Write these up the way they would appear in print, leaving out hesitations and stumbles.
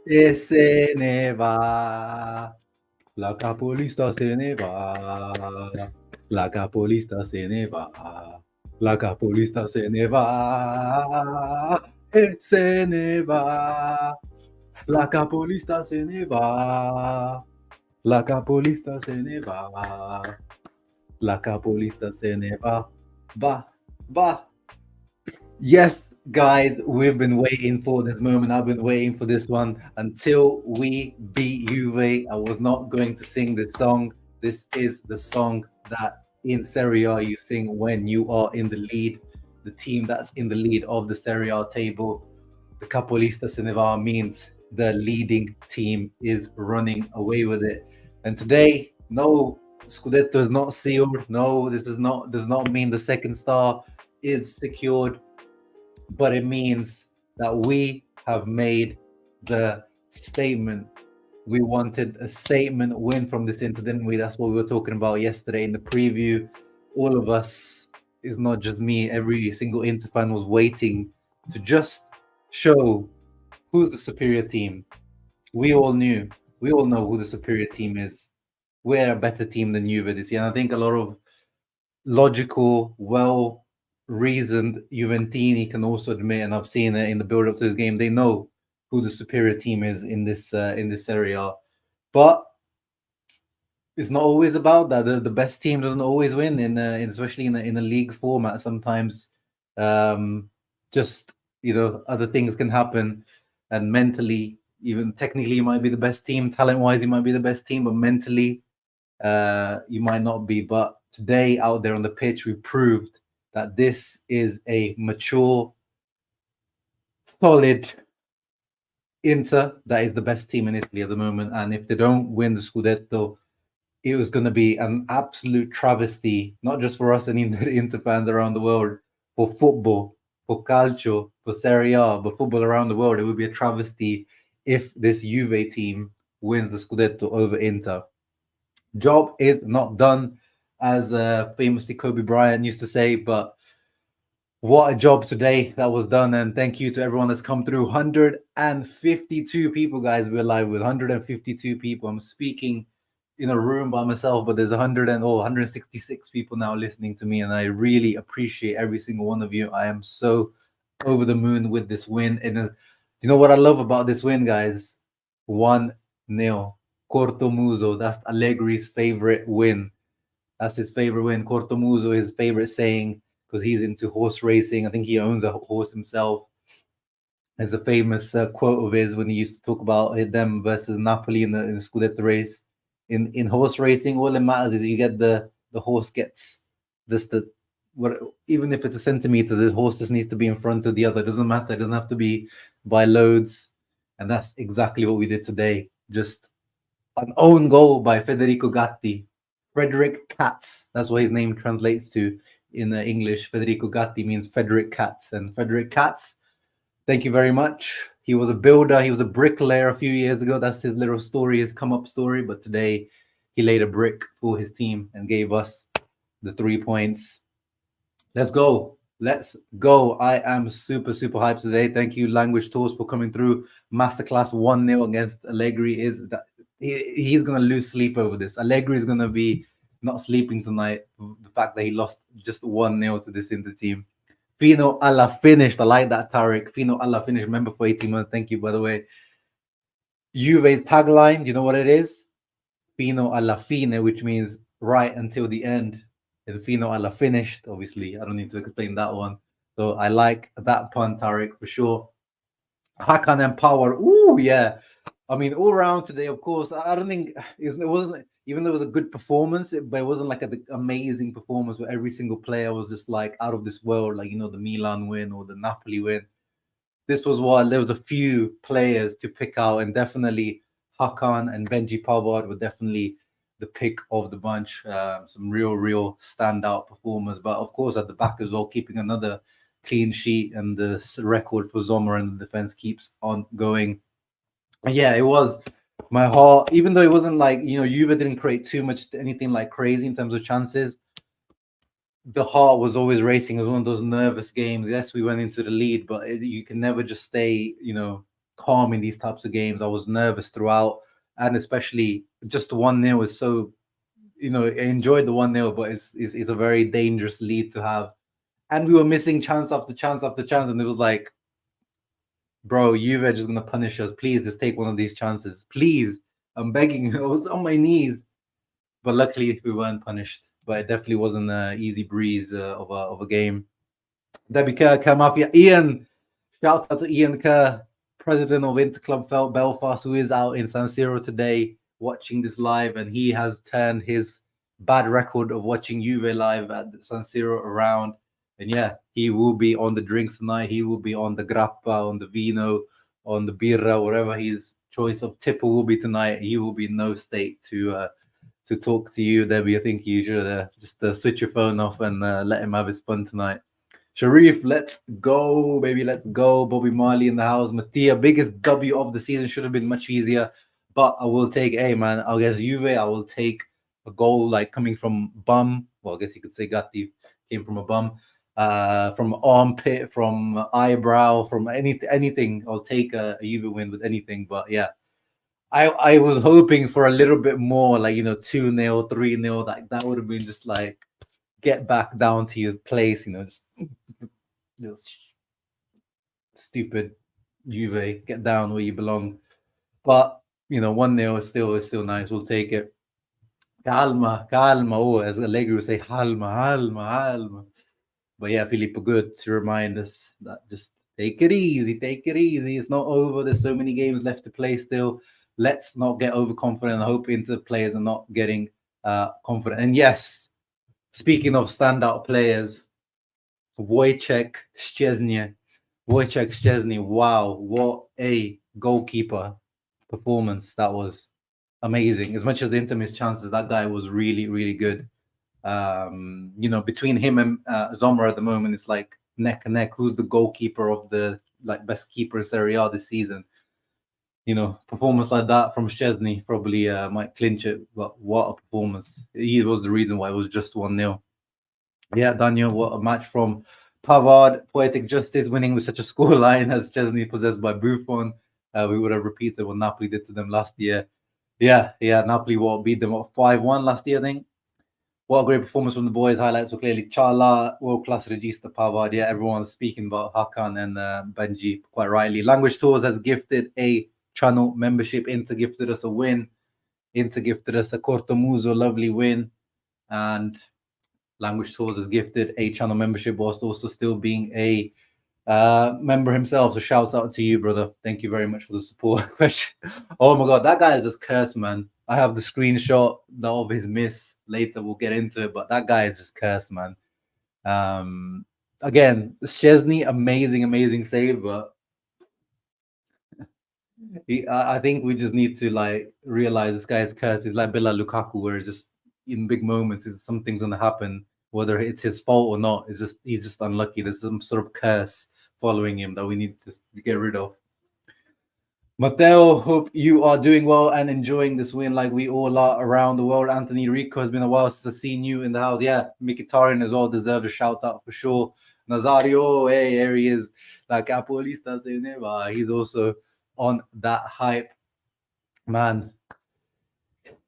e se ne va. La capolista se ne va. La capolista se ne va. La capolista se ne va. E se ne va. La capolista se ne va. La capolista se ne va. La capolista se ne va. Va, va. Yes, guys, we've been waiting for this moment. I've been waiting for this one until we beat Juve. I was not going to sing this song. This is the song that in Serie A you sing when you are in the lead, the team that's in the lead of the Serie A table. The Capolista Cineva means the leading team is running away with it. And today, no, Scudetto is not sealed. No, this is not does not mean the second star is secured, but it means that we have made the statement. We wanted a statement win from this Inter, didn't we? That's what we were talking about yesterday in the preview. All of us, is not just me, every single Inter fan was waiting to just show who's the superior team. We all knew, we all know who the superior team is. We're a better team than Juve this year. And I think a lot of logical, well reasoned Juventini can also admit, and I've seen it in the build up to this game, they know who the superior team is in this area. But it's not always about that. The best team doesn't always win especially in a league format. Sometimes just other things can happen, and mentally, even technically, you might be the best team. Talent wise, you might be the best team, but mentally, you might not be. But today, out there on the pitch, we proved that this is a mature, solid Inter that is the best team in Italy at the moment. And if they don't win the Scudetto, it was going to be an absolute travesty, not just for us and Inter fans around the world, for football, for calcio, for Serie A, but football around the world. It would be a travesty if this Juve team wins the Scudetto over Inter. Job is not done, as famously Kobe Bryant used to say, but what a job today that was done. And thank you to everyone that's come through. 152 people, guys, we're live with 152 people. I'm speaking in a room by myself, but there's 166 people now listening to me, and I really appreciate every single one of you. I am so over the moon with this win. And you know what I love about this win, guys? 1-0. CORTO MUSO. That's Allegri's favorite win. That's his favorite win. CORTO MUSO, his favorite saying, because he's into horse racing. I think he owns a horse himself. There's a famous quote of his when he used to talk about them versus Napoli in the Scudetto race. In horse racing, all that matters is you get the horse gets just the what, even if it's a centimeter, the horse just needs to be in front of the other. It doesn't matter. It doesn't have to be by loads, and that's exactly what we did today. Just an own goal by Federico Gatti. Frederick Katz. That's what his name translates to in English. Federico Gatti means Frederick Katz. And Frederick Katz, thank you very much. He was a builder. He was a bricklayer a few years ago. That's his little story, his come up story. But today he laid a brick for his team and gave us the 3 points. Let's go. Let's go. I am super, super hyped today. Thank you, Language Tours, for coming through. Masterclass 1-0 against Allegri. Is that he's going to lose sleep over this. Allegri is going to be not sleeping tonight. The fact that he lost just 1-0 to this Inter team. Fino alla finished. I like that, Tariq. Fino alla finished. Remember for 18 months. Thank you, by the way. Juve's tagline, do you know what it is? Fino alla fine, which means right until the end. And Fino alla finished. Obviously, I don't need to explain that one. So I like that pun, Tariq, for sure. Hakan and Power. Ooh, yeah. I mean, all around today, of course, I don't think it wasn't, even though it was a good performance, but it wasn't like an amazing performance where every single player was just like out of this world, like, the Milan win or the Napoli win. This was one, there was a few players to pick out, and definitely Hakan and Benji Pavard were definitely the pick of the bunch. Some real standout performers, but of course at the back as well, keeping another clean sheet, and the record for Sommer and the defense keeps on going. Yeah, it was my heart, even though it wasn't like, Juve didn't create too much, anything like crazy in terms of chances. The heart was always racing. It was one of those nervous games. Yes, we went into the lead, but you can never just stay, calm in these types of games. I was nervous throughout, and especially just 1-0 is so, I enjoyed the 1-0, but it's a very dangerous lead to have. And we were missing chance after chance after chance, and it was like, bro, Juve are just gonna punish us. Please just take one of these chances. Please. I'm begging you. I was on my knees. But luckily we weren't punished. But it definitely wasn't an easy breeze of a game. Debbie Kerr, Kerr Mafia. Ian, shouts out to Ian Kerr, president of Interclub Belfast, who is out in San Siro today watching this live, and he has turned his bad record of watching Juve live at San Siro around. And yeah, he will be on the drinks tonight. He will be on the grappa, on the vino, on the birra, whatever his choice of tipple will be tonight. He will be in no state to talk to you, Debbie. I think you should just switch your phone off and let him have his fun tonight. Sharif, let's go, baby. Let's go. Bobby Marley in the house. Mattia, biggest W of the season. Should have been much easier, but I will take, man, I guess Juve, I will take a goal like coming from bum. Well, I guess you could say Gatti came from a bum, from armpit, from eyebrow, from anything. I'll take a Juve win with anything. But yeah, I was hoping for a little bit more, like 2-0, 3-0. That would have been just like get back down to your place, just stupid Juve, get down where you belong. But 1-0 is still nice. We'll take it. Calma. Oh, as Allegri would say, calma. But yeah, Filippo, good to remind us that just take it easy. It's not over. There's so many games left to play still. Let's not get overconfident. I hope Inter players are not getting confident. And yes, speaking of standout players, Wojciech Szczesny. Wow, what a goalkeeper performance that was. Amazing. As much as the Inter missed chances, that guy was really, really good. Between him and Zomer at the moment, it's like neck and neck. Who's the goalkeeper of the best keeper in Serie A this season? Performance like that from Szczesny probably might clinch it. But what a performance! He was the reason why it was just 1-0. Yeah, Daniel, what a match from Pavard. Poetic justice, winning with such a scoreline as Szczesny possessed by Buffon. We would have repeated what Napoli did to them last year. Yeah, Napoli beat them 5-1 last year, I think. What a great performance from the boys. Highlights were clearly Chala, world-class regista, Pavard. Yeah, everyone's speaking about Hakan and Benji quite rightly. Language Tours has gifted a channel membership. Inter gifted us a win. Inter gifted us a CORTO MUSO, lovely win. And Language Tours has gifted a channel membership whilst also still being a member himself. So shouts out to you, brother. Thank you very much for the support. Question. Oh my god, that guy is just cursed, man. I have the screenshot of his miss later. We'll get into it, but that guy is just cursed, man. Again, Szczesny, amazing save, but I think we just need to realize this guy is cursed. He's like Bela Lukaku, where it's just in big moments, something's gonna happen, whether it's his fault or not. He's just unlucky. There's some sort of curse following him that we need to get rid of. Matteo, hope you are doing well and enjoying this win like we all are around the world. Anthony Rico, has been a while since I've seen you in the house. Yeah, Mkhitaryan as well deserved a shout out for sure. Nazario, hey, here he is. Like Apolista saying, he's also on that hype. Man,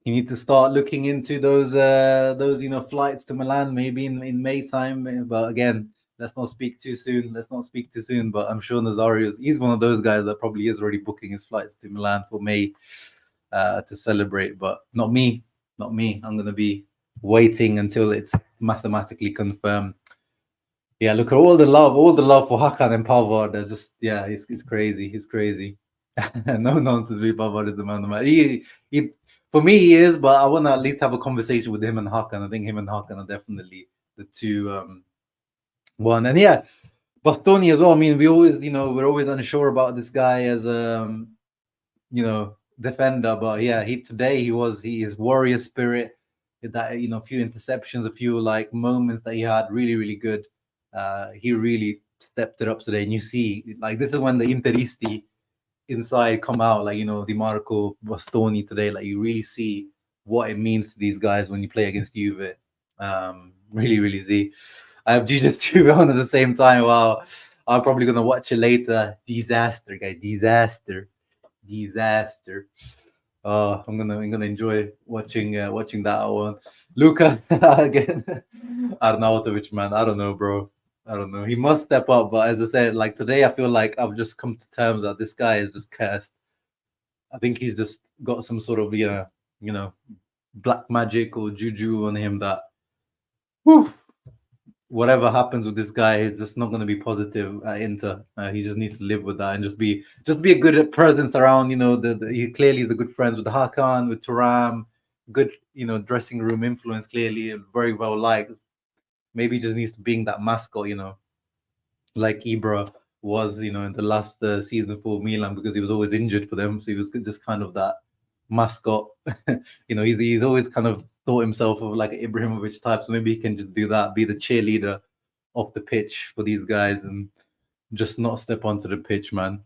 you need to start looking into those flights to Milan maybe in May time. But again, let's not speak too soon. But I'm sure he's one of those guys that probably is already booking his flights to Milan for May to celebrate. But not me. I'm gonna be waiting until it's mathematically confirmed. Yeah, look at all the love for Hakan and Pavard. There's just he's crazy. He's crazy. No nonsense. Pavard is the man of the match. He for me he is, but I want to at least have a conversation with him and Hakan. I think him and Hakan are definitely the two one. And yeah, Bastoni as well. I mean, we're always unsure about this guy as defender, but yeah, he is warrior spirit. That a few interceptions, a few moments that he had really, really good. He really stepped it up today, and you see this is when the Interisti inside come out, Di Marco, Bastoni today. You really see what it means to these guys when you play against Juve. Really, really see. I have Jesus Juve on at the same time. Wow. I'm probably gonna watch it later. Disaster, guy. Disaster. I'm gonna enjoy watching that one. Luca again. Arnautovic, man. I don't know, bro. I don't know. He must step up, but as I said, like today, I feel like I've just come to terms that this guy is just cursed. I think he's just got some sort of black magic or juju on him that whew, whatever happens with this guy is just not going to be positive at Inter. He just needs to live with that and just be a good presence around. He clearly is a good friends with Hakan, with Thuram, good dressing room influence. Clearly, very well liked. Maybe he just needs to being that mascot, like Ibra was, in the last season for Milan because he was always injured for them. So he was just kind of that mascot. He's always kind of thought himself of like an Ibrahimovic type. So maybe he can just do that, be the cheerleader off the pitch for these guys and just not step onto the pitch, man.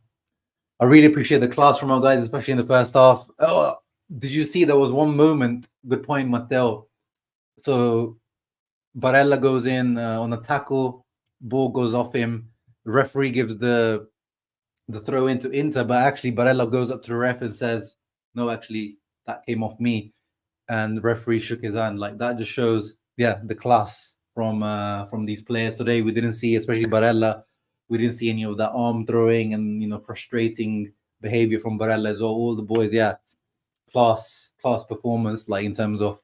I really appreciate the class from our guys, especially in the first half. Oh, did you see there was one moment? Good point, Matteo. So Barella goes in on a tackle, ball goes off him. The referee gives the throw into Inter, but actually Barella goes up to the ref and says, "No, actually, that came off me." And the referee shook his hand. Like that just shows, the class from these players today. We didn't see, especially Barella, we didn't see any of that arm throwing and frustrating behavior from Barella as well. All the boys, class performance, like in terms of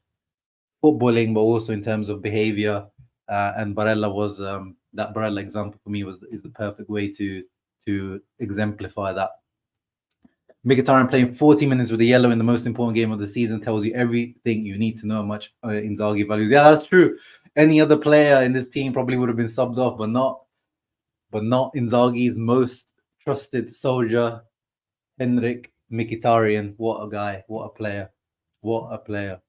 footballing, but also in terms of behavior. And Barella was that Barella example for me is the perfect way to exemplify that. Mkhitaryan playing 40 minutes with the yellow in the most important game of the season tells you everything you need to know how much Inzaghi values. Yeah, that's true. Any other player in this team probably would have been subbed off, but not Inzaghi's most trusted soldier, Henrik Mkhitaryan. What a guy! What a player! What a player!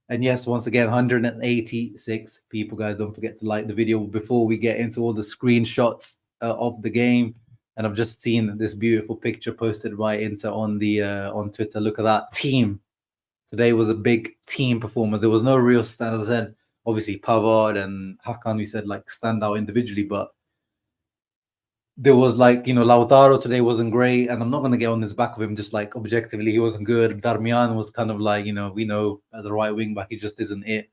And yes, once again, 186 people, guys. Don't forget to like the video before we get into all the screenshots of the game. And I've just seen this beautiful picture posted by Inter on Twitter. Look at that team. Today was a big team performance. There was no real stand. As I said, obviously Pavard and Hakan, we said like stand out individually, but there was Lautaro today wasn't great, and I'm not going to get on this back of him. Just like objectively, he wasn't good. Darmian was kind of like we know as a right wing back, he just isn't it.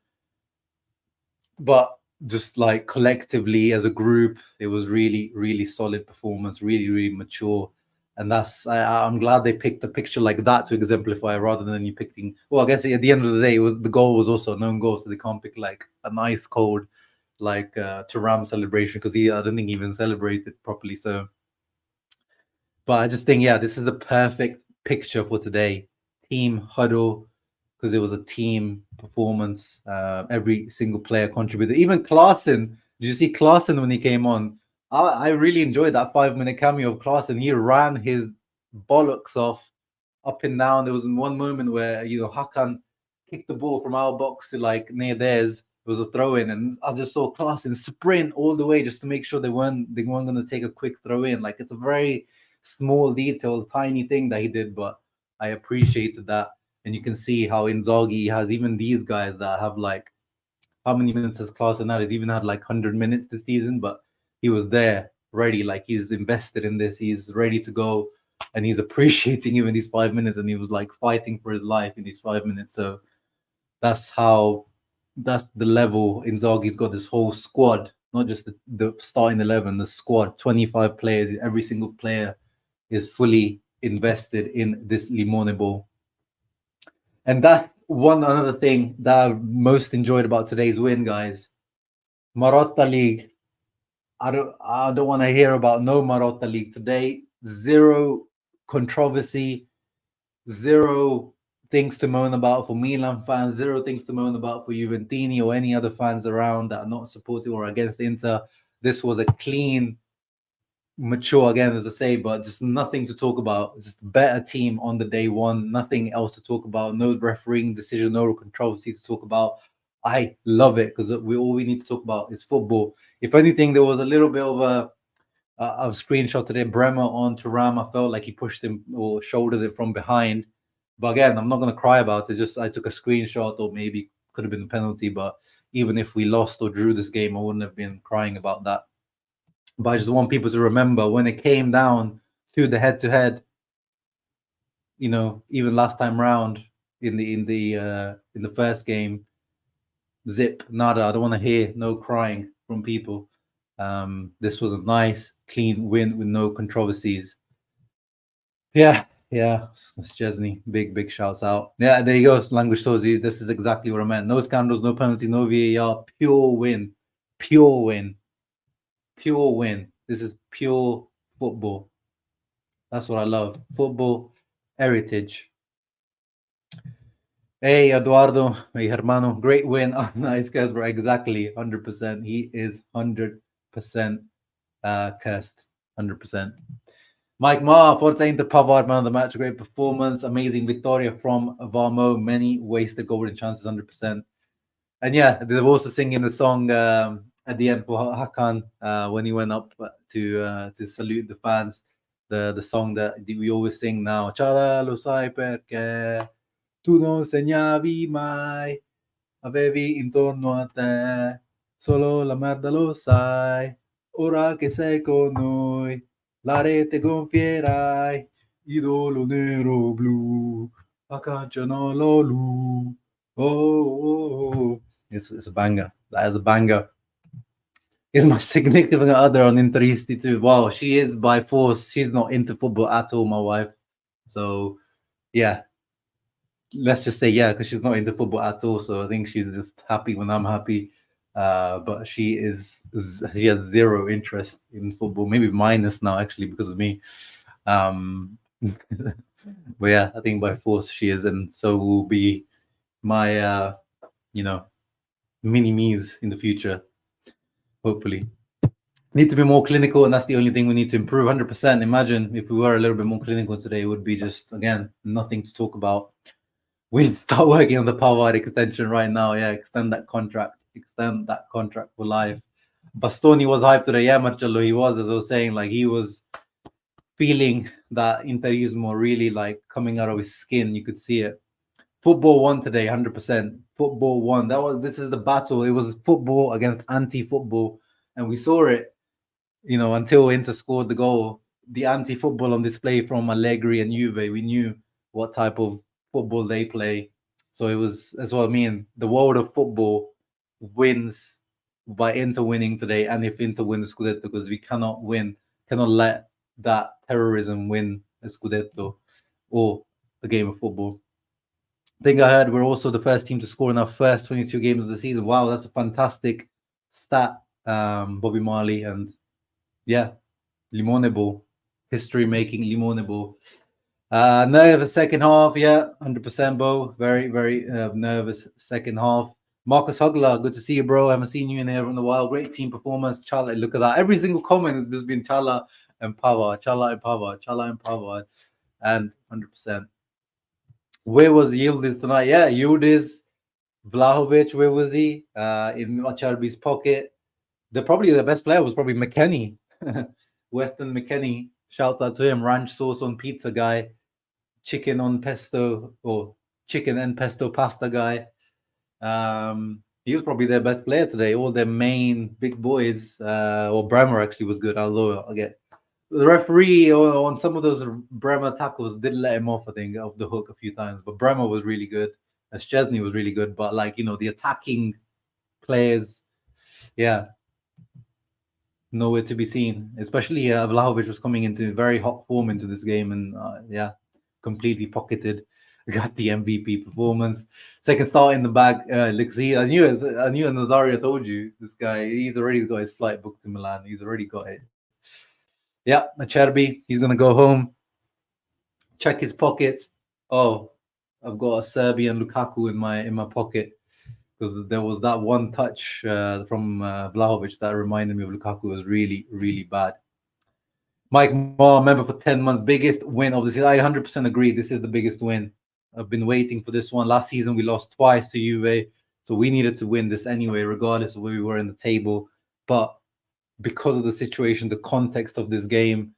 But just like collectively as a group, it was really, really solid performance, really, really mature. And I'm glad they picked a picture like that to exemplify rather than you picking. Well, I guess at the end of the day, the goal was also a known goal, so they can't pick like a nice cold like Thuram celebration because I don't think he even celebrated properly. So, but I just think this is the perfect picture for today. Team huddle, because it was a team performance. Every single player contributed. Even Klaassen. Did you see Klaassen when he came on? I really enjoyed that 5-minute cameo of Klaassen. He ran his bollocks off up and down. There was one moment where Hakan kicked the ball from our box to like near theirs. It was a throw in, and I just saw Klaassen sprint all the way just to make sure they weren't going to take a quick throw in. Like it's a very small detail, tiny thing that he did, but I appreciated that. And you can see how Inzaghi has even these guys that have like, how many minutes has Klaassen had? He's even had like 100 minutes this season, but he was there ready. Like he's invested in this. He's ready to go and he's appreciating even these 5 minutes. And he was like fighting for his life in these 5 minutes. So that's the level Inzaghi's got this whole squad, not just the starting 11, the squad, 25 players. Every single player is fully invested in this Limone Ball. And that's another thing that I've most enjoyed about today's win, guys. Marotta League. I don't want to hear about no Marotta League today. Zero controversy, zero things to moan about for Milan fans, zero things to moan about for Juventini or any other fans around that are not supporting or against Inter. This was a clean, mature, again, as I say, but just nothing to talk about. Just better team on the day one, nothing else to talk about. No refereeing decision, no controversy to talk about. I love it because all we need to talk about is football. If anything, there was a little bit of a screenshot today. Bremer on Thuram. I felt like he pushed him or shouldered it from behind. But again, I'm not going to cry about it. Just I took a screenshot, or maybe could have been a penalty. But even if we lost or drew this game, I wouldn't have been crying about that. But I just want people to remember when it came down to the head-to-head, even last time round in the first game, zip, nada. I don't want to hear no crying from people. This was a nice, clean win with no controversies. Yeah, it's Chesney. Big shouts out. Yeah, there you go. Language shows you this is exactly what I meant. No scandals, no penalty, no VAR. Pure win. Pure win. Pure win. This is pure football. That's what I love. Football heritage. Hey, Eduardo, my hermano, great win. Oh, nice, Casper. Exactly, 100%. He is 100% cursed. 100%. Mike Ma, Forte Inter Pavard, man of the match. Great performance. Amazing Victoria from Varmo. Many wasted golden chances, 100%. And yeah, they were also singing the song at the end for Hakan when he went up to salute the fans. The song that we always sing now. Ciala lo sai perché tu non segnavi mai, avevi intorno a te solo la merda, lo sai. Ora che sei con noi, la rete gonfierai, idolo nero blu, accanciano l'olu. Oh. It's a banger. That is a banger. Is my significant other on Interisti too? Wow, she is by force. She's not into football at all, my wife. So, yeah, let's just say because she's not into football at all. So I think she's just happy when I'm happy. But she has zero interest in football. Maybe minus now actually because of me. But yeah, I think by force she is, and so will be my mini me's in the future. Hopefully, need to be more clinical, and that's the only thing we need to improve. 100%. Imagine if we were a little bit more clinical today, it would be just again nothing to talk about. We'll start working on the Pavard extension right now. Yeah, extend that contract for life. Bastoni was hyped today. Yeah, Marcello, he was, as I was saying, like he was feeling that Interismo really like coming out of his skin. You could see it. Football won today, 100%. Football won. This is the battle. It was football against anti-football, and we saw it, until Inter scored the goal. The anti-football on display from Allegri and Juve. We knew what type of football they play. So that's what I mean. The world of football wins by Inter winning today, and if Inter wins Scudetto, because we cannot let that terrorism win a Scudetto or a game of football. I think I heard we're also the first team to score in our first 22 games of the season. Wow, that's a fantastic stat, Bobby Marley. And yeah, Limone Ball, history-making Limone Ball. Nervous second half, 100%, Bo. Very, very nervous second half. Marcus Hugler, good to see you, bro. I haven't seen you in here in a while. Great team performance. Chala, look at that. Every single comment has just been Chala and Pavard, and 100%. Where was Yildiz tonight? Yeah, Yildiz, Vlahovic, where was he? In Acharbi's pocket. Probably the best player was probably McKennie. Weston McKennie. Shouts out to him. Ranch sauce on pizza guy. Chicken on pesto, or chicken and pesto pasta guy. He was probably their best player today. All their main big boys. Or Bremer actually was good. Although the referee on some of those Bremer tackles did let him off, I think, off the hook a few times. But Bremer was really good. Szczesny was really good. But the attacking players, nowhere to be seen. Especially Vlahovic was coming into very hot form into this game, and completely pocketed. Got the MVP performance. Second start in the bag. I knew Nazario told you this guy. He's already got his flight booked to Milan. He's already got it. Yeah, Acerbi, he's gonna go home. Check his pockets. Oh, I've got a Serbian Lukaku in my pocket, because there was that one touch from Vlahovic that reminded me of Lukaku. It was really, really bad. Mike Moore, member for 10 months, biggest win of the season. I 100% agree. This is the biggest win. I've been waiting for this one. Last season, we lost twice to Juve, so we needed to win this anyway, regardless of where we were in the table. But because of the situation, the context of this game,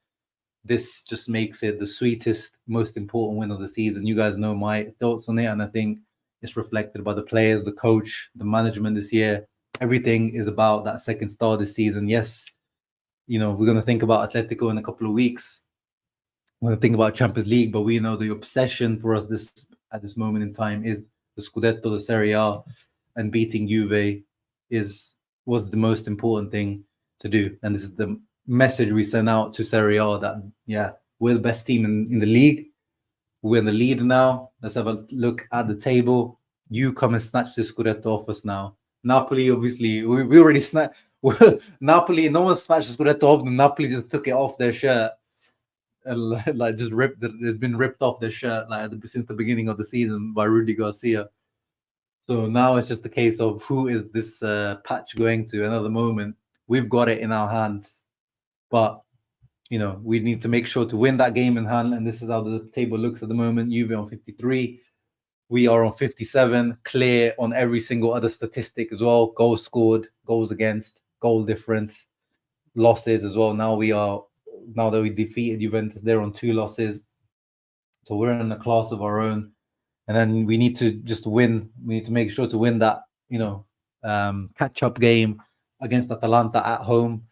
this just makes it the sweetest, most important win of the season. You guys know my thoughts on it, and I think it's reflected by the players, the coach, the management this year. Everything is about that second star this season. Yes, we're going to think about Atletico in a couple of weeks. We're going to think about Champions League, but we know the obsession for us at this moment in time is the Scudetto, the Serie A, and beating Juve was the most important thing to do. And this is the message we send out to Serie A that, we're the best team in the league. We're in the lead now. Let's have a look at the table. You come and snatch the Scudetto off us now. Napoli, obviously, we already snatched. Napoli, no one snatched the Scudetto off them. Napoli just took it off their shirt. Like just ripped it. It's been ripped off their shirt since the beginning of the season by Rudy Garcia. So now it's just a case of who is this patch going to. Another moment, we've got it in our hands, but we need to make sure to win that game in hand. And this is how the table looks at the moment. Juve on 53. We are on 57, clear on every single other statistic as well. Goals scored, goals against, goal difference, losses as well. Now that we defeated Juventus, they're on 2 losses. So we're in a class of our own. And then we need to just win. We need to make sure to win that, catch-up game against Atalanta at home.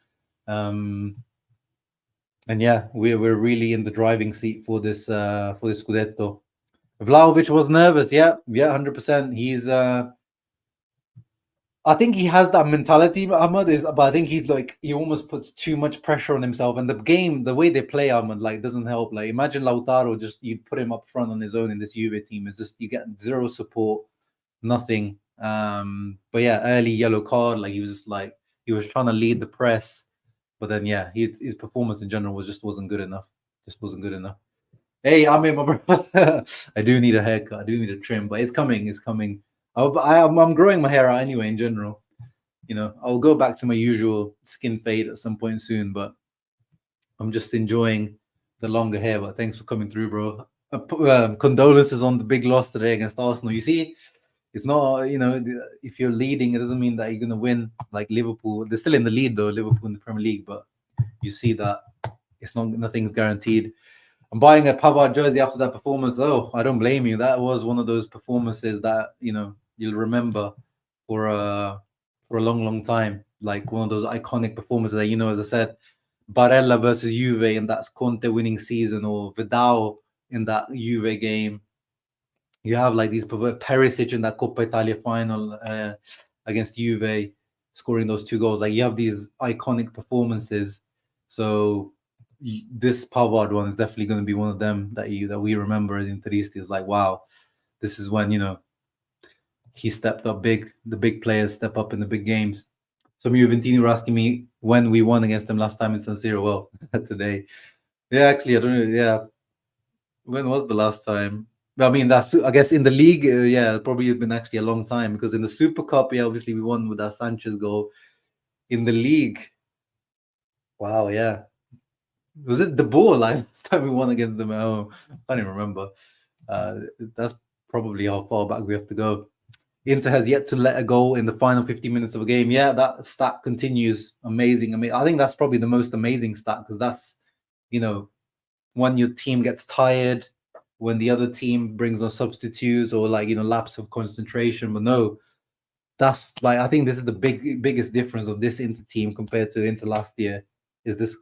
And we're really in the driving seat for this Scudetto. Vlahovic was nervous, 100%. He's I think he has that mentality, Ahmad, but I think he almost puts too much pressure on himself. And the way they play, Ahmad, doesn't help. Like, imagine Lautaro, you put him up front on his own in this Juve team. It's just, you get zero support, nothing. But early yellow card, he was trying to lead the press. But then, his performance in general wasn't good enough. Just wasn't good enough. Hey, I'm in, my brother. I do need a haircut. I do need a trim, but it's coming. It's coming. I'm growing my hair out anyway. In general, I'll go back to my usual skin fade at some point soon. But I'm just enjoying the longer hair. But thanks for coming through, bro. Condolences on the big loss today against Arsenal. You see, it's not, if you're leading, it doesn't mean that you're gonna win. Like Liverpool, they're still in the lead though. Liverpool in the Premier League, but you see that nothing's guaranteed. I'm buying a Pavard jersey after that performance, though. I don't blame you. That was one of those performances that you'll remember for a long, long time. Like one of those iconic performances that as I said, Barella versus Juve in that Conte winning season, or Vidal in that Juve game. You have these Perisic in that Coppa Italia final against Juve, scoring those 2 goals. You have these iconic performances. So this Pavard one is definitely going to be one of them that we remember as Interisti. Wow, this is when he stepped up big. The big players step up in the big games. Some Juventini were asking me when we won against them last time in San Siro. Well, today. Yeah, actually, I don't know. Yeah, when was the last time? I mean, I guess in the league, probably it's been actually a long time, because in the Super Cup, obviously we won with that Sanchez goal. In the league, wow, was it the ball last time we won against them at home? I can't even remember. That's probably how far back we have to go. Inter has yet to let a goal in the final 15 minutes of a game. Yeah, that stat continues. Amazing. I mean, I think that's probably the most amazing stat, because that's, when your team gets tired, when the other team brings on substitutes, or lapse of concentration. But no, that's I think this is the biggest difference of this Inter team compared to Inter last year, is this.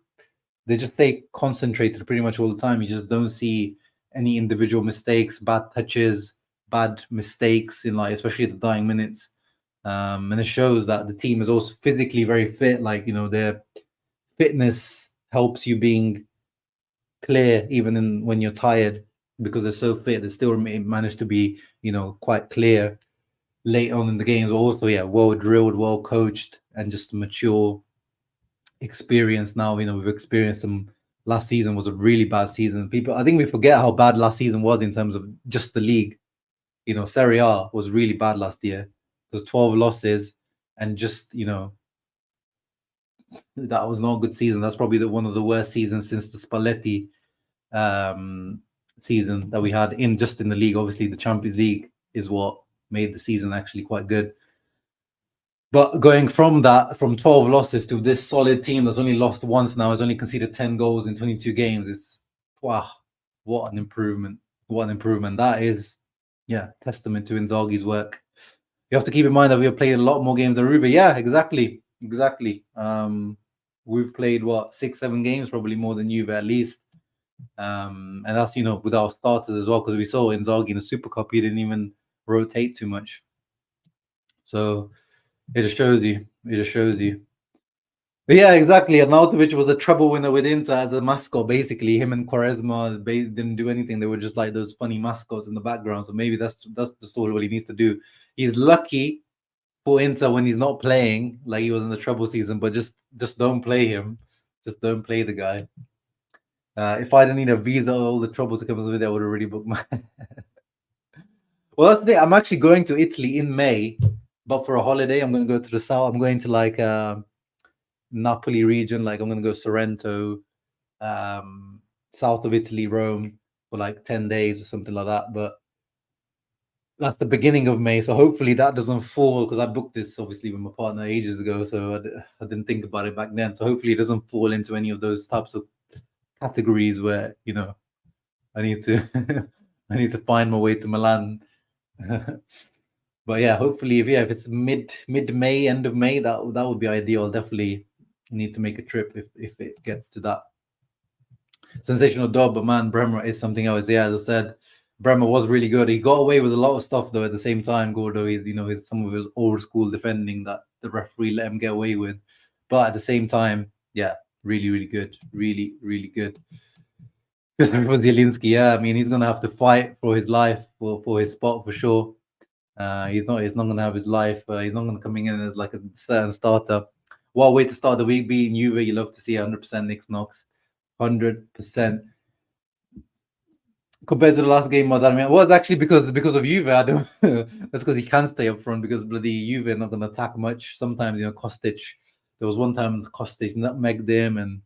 They just stay concentrated pretty much all the time. You just don't see any individual mistakes, bad touches, bad mistakes in especially the dying minutes. And it shows that the team is also physically very fit. Their fitness helps you being clear even when you're tired, because they're so fit. They still manage to be, quite clear late on in the games. Also, well drilled, well coached, and just mature experience. Now we've experienced some. Last season was a really bad season. I think we forget how bad last season was in terms of just the league. Serie A was really bad last year. It was 12 losses, and just that was not a good season. That's probably one of the worst seasons since the Spalletti season that we had in the league. Obviously, the Champions League is what made the season actually quite good. But going from 12 losses to this solid team that's only lost once now, has only conceded 10 goals in 22 games, it's, wow, what an improvement. What an improvement. That is, testament to Inzaghi's work. You have to keep in mind that we have played a lot more games than Ruby. Yeah, exactly. we've played what 6-7 games, probably more than Juve at least. And that's with our starters as well, because we saw Inzaghi in the Super Cup, he didn't even rotate too much. So it just shows you. It just shows you. But yeah, exactly. Arnautovic was a treble winner with Inter as a mascot. Basically, him and Quaresma didn't do anything. They were just like those funny mascots in the background. So maybe that's just all what he needs to do. He's lucky for Inter when he's not playing, like he was in the treble season. But just don't play him. Just don't play the guy. If I didn't need a visa, all the trouble to come with it, I would have already booked my. Well, that's the thing. I'm actually going to Italy in May, but for a holiday. I'm going to go to the south. I'm going to like Napoli region. Like I'm going to go Sorrento, south of Italy, Rome, for like 10 days or something like that. But that's the beginning of May, so hopefully that doesn't fall, because I booked this obviously with my partner ages ago, so I didn't think about it back then. So hopefully it doesn't fall into any of those types of categories where I need to I need to find my way to Milan. But yeah, hopefully if it's mid May, end of May, that would be ideal. I'll definitely need to make a trip if it gets to that. Sensational dub, but man, Bremer is something else. Yeah, as I said, Bremer was really good. He got away with a lot of stuff though. At the same time, Gordo is his some of his old school defending that the referee let him get away with. But at the same time, yeah, really, really good, really, really good. For Zielinski, yeah, I mean he's gonna have to fight for his life, for his spot for sure. He's not gonna have his life. He's not gonna coming in as like a certain starter. What a way to start the week being Juve. You love to see 100% Nick Knox, 100%. Compared to the last game, well, it's actually because of Juve. I don't. That's because he can stay up front, because bloody Juve are not going to attack much. Sometimes Kostic. There was one time Kostic nutmegged him, and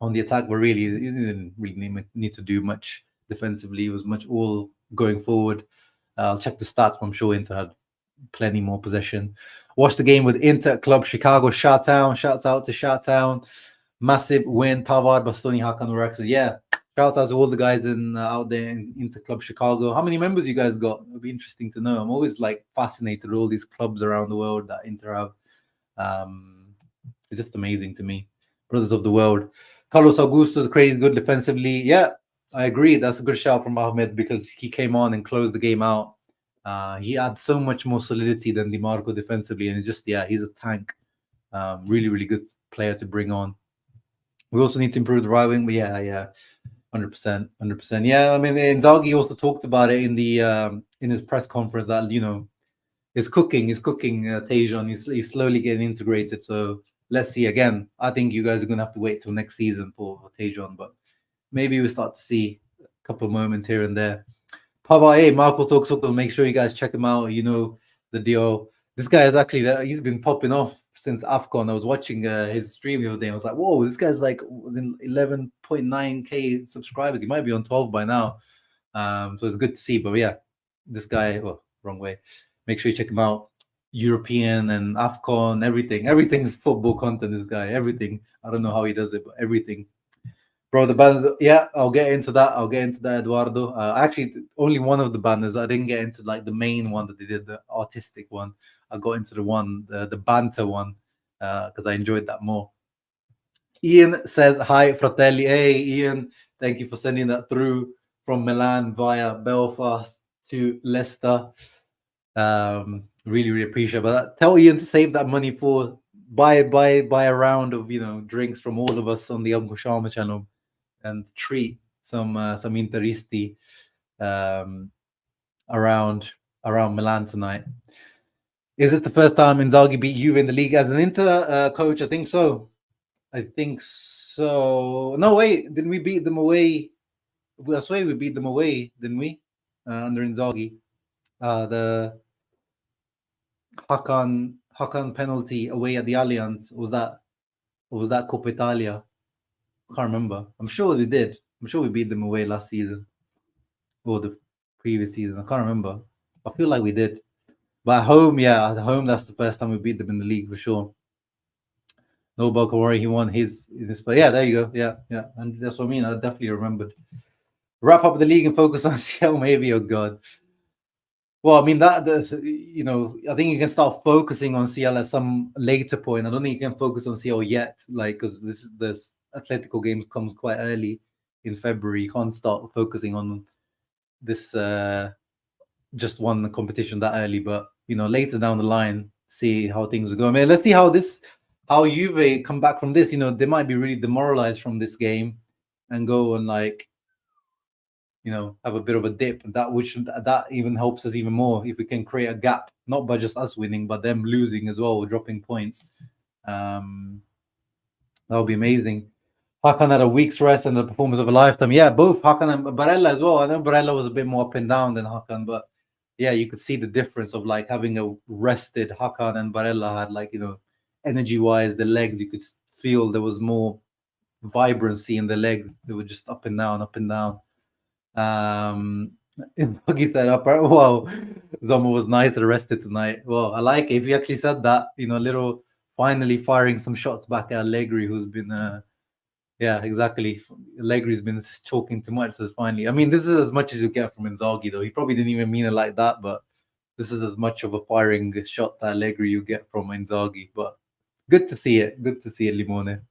on the attack, but really, he didn't really need to do much defensively. It was much all going forward. I'll check the stats. But I'm sure Inter had plenty more possession. Watch the game with Inter Club Chicago. Shouts out to Shouttown. Massive win. Pavard, Bastoni, Hakan, Rex. Yeah. Shout out to all the guys out there in Inter Club Chicago. How many members you guys got? It'll be interesting to know. I'm always like fascinated with all these clubs around the world that Inter have. It's just amazing to me. Brothers of the world. Carlos Augusto, crazy good defensively. Yeah, I agree. That's a good shout from Ahmed, because he came on and closed the game out. He had so much more solidity than DiMarco defensively, and he's a tank. Really, really good player to bring on. We also need to improve the right wing, but yeah. 100%. Yeah, I mean, Inzaghi also talked about it in his press conference that he's cooking Tejan. He's slowly getting integrated. So let's see. Again, I think you guys are gonna have to wait till next season for Tejan, but maybe we start to see a couple of moments here and there. Pava, Marco talks. Make sure you guys check him out. The deal. This guy is actually he's been popping off since AFCON. I was watching his stream the other day. I was like, whoa, this guy's was in 11.9k subscribers. He might be on 12 by now. So it's good to see. But yeah, this guy, wrong way. Make sure you check him out. European and AFCON, everything football content, this guy, everything. I don't know how he does it, but everything. Bro, the banners, yeah, I'll get into that, Eduardo. Actually, only one of the banners. I didn't get into the main one that they did, the artistic one. I got into the banter one, because I enjoyed that more. Ian says, hi, fratelli. Hey, Ian, thank you for sending that through from Milan via Belfast to Leicester. Really, really appreciate that. Tell Ian to save that money for buy a round of drinks from all of us on the Uncle Sharma channel, and treat some Interisti around Milan tonight. Is this the first time Inzaghi beat Juve in the league as an Inter coach? I think so. No, wait, didn't we beat them away? I swear we beat them away, didn't we? Under Inzaghi, the Hakan penalty away at the Allianz, was that Coppa Italia? I can't remember. I'm sure we did. I'm sure we beat them away last season or the previous season. I can't remember. I feel like we did. But at home, that's the first time we beat them in the league for sure. No Bakawari, he won his. Yeah, there you go. Yeah, and that's what I mean. I definitely remembered. Wrap up the league and focus on CL, maybe. Oh God. Well, I mean you know, I think you can start focusing on CL at some later point. I don't think you can focus on CL yet, like because this Atletico game comes quite early in February. You can't start focusing on this just one competition that early. But you know, later down the line, see how things are going. Man, let's see how Juve come back from this. You know, they might be really demoralized from this game and go and like, you know, have a bit of a dip. That even helps us even more if we can create a gap, not by just us winning, but them losing as well, dropping points. That would be amazing. Hakan had a week's rest and the performance of a lifetime. Yeah, both Hakan and Barella as well. I know Barella was a bit more up and down than Hakan, but yeah, you could see the difference of like having a rested Hakan and Barella had like, you know, energy wise, the legs, you could feel there was more vibrancy in the legs. They were just up and down, up and down. Doggy said, wow, Zomo was nice and rested tonight. Well, I like it. If you actually said that, you know, a little finally firing some shots back at Allegri, who's been, yeah, exactly. Allegri's been choking too much, so it's finally. I mean, this is as much as you get from Inzaghi, though. He probably didn't even mean it like that, but this is as much of a firing shot that Allegri you get from Inzaghi. But good to see it. Good to see it, Limone.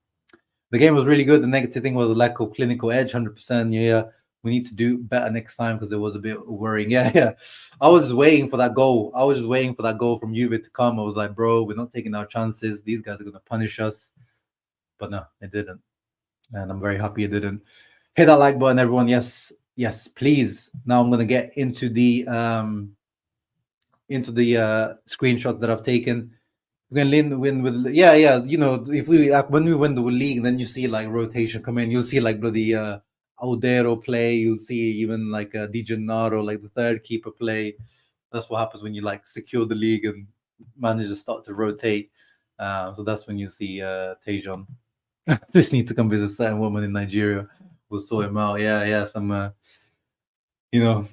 The game was really good. The negative thing was the lack of clinical edge, 100%. Yeah, we need to do better next time because there was a bit worrying. Yeah. I was just waiting for that goal. I was just waiting for that goal from Juve to come. I was like, bro, we're not taking our chances. These guys are going to punish us. But no, it didn't. And I'm very happy it didn't. Hit that like button, everyone. Yes, please. Now I'm going to get into the screenshots that I've taken. We're gonna win with you know, if we when we win the league, then you see like rotation come in. You'll see like bloody Audero play. You'll see even like Di Gennaro, like the third keeper play. That's what happens when you like secure the league and managers start to rotate. So that's when you see Tejon. Just need to come visit a certain woman in Nigeria. We'll sort him out. Yeah. Some you know,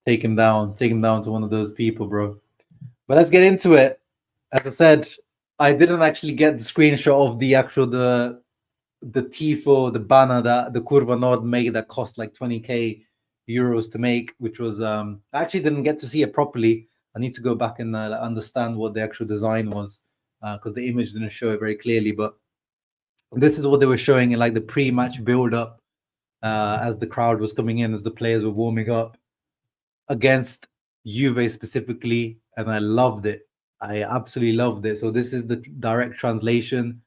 take him down to one of those people, bro. But let's get into it. As I said, I didn't actually get the screenshot of the actual the tifo, the banner that the Curva Nord made that cost like 20k euros to make, which was I actually didn't get to see it properly. I need to go back and understand what the actual design was because the image didn't show it very clearly. But this is what they were showing in like the pre-match build-up as the crowd was coming in, as the players were warming up against Juve specifically, and I loved it. I absolutely loved it. So this is the direct translation.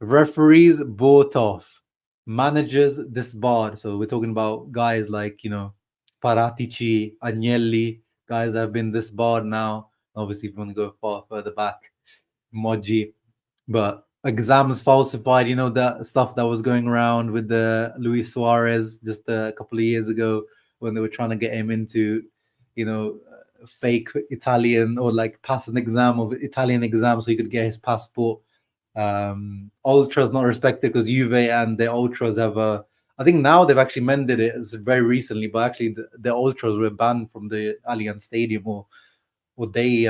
Referees bought off, managers disbarred. So we're talking about guys like, you know, Paratici, Agnelli, guys that have been disbarred now. Obviously, if you want to go further back, Moggi. But exams falsified, you know, that stuff that was going around with the Luis Suarez just a couple of years ago when they were trying to get him into, you know, fake Italian or like pass an exam of Italian exam so he could get his passport. Ultras not respected because Juve and the ultras have I think now they've actually mended it very recently, but actually the ultras were banned from the Allianz Stadium or they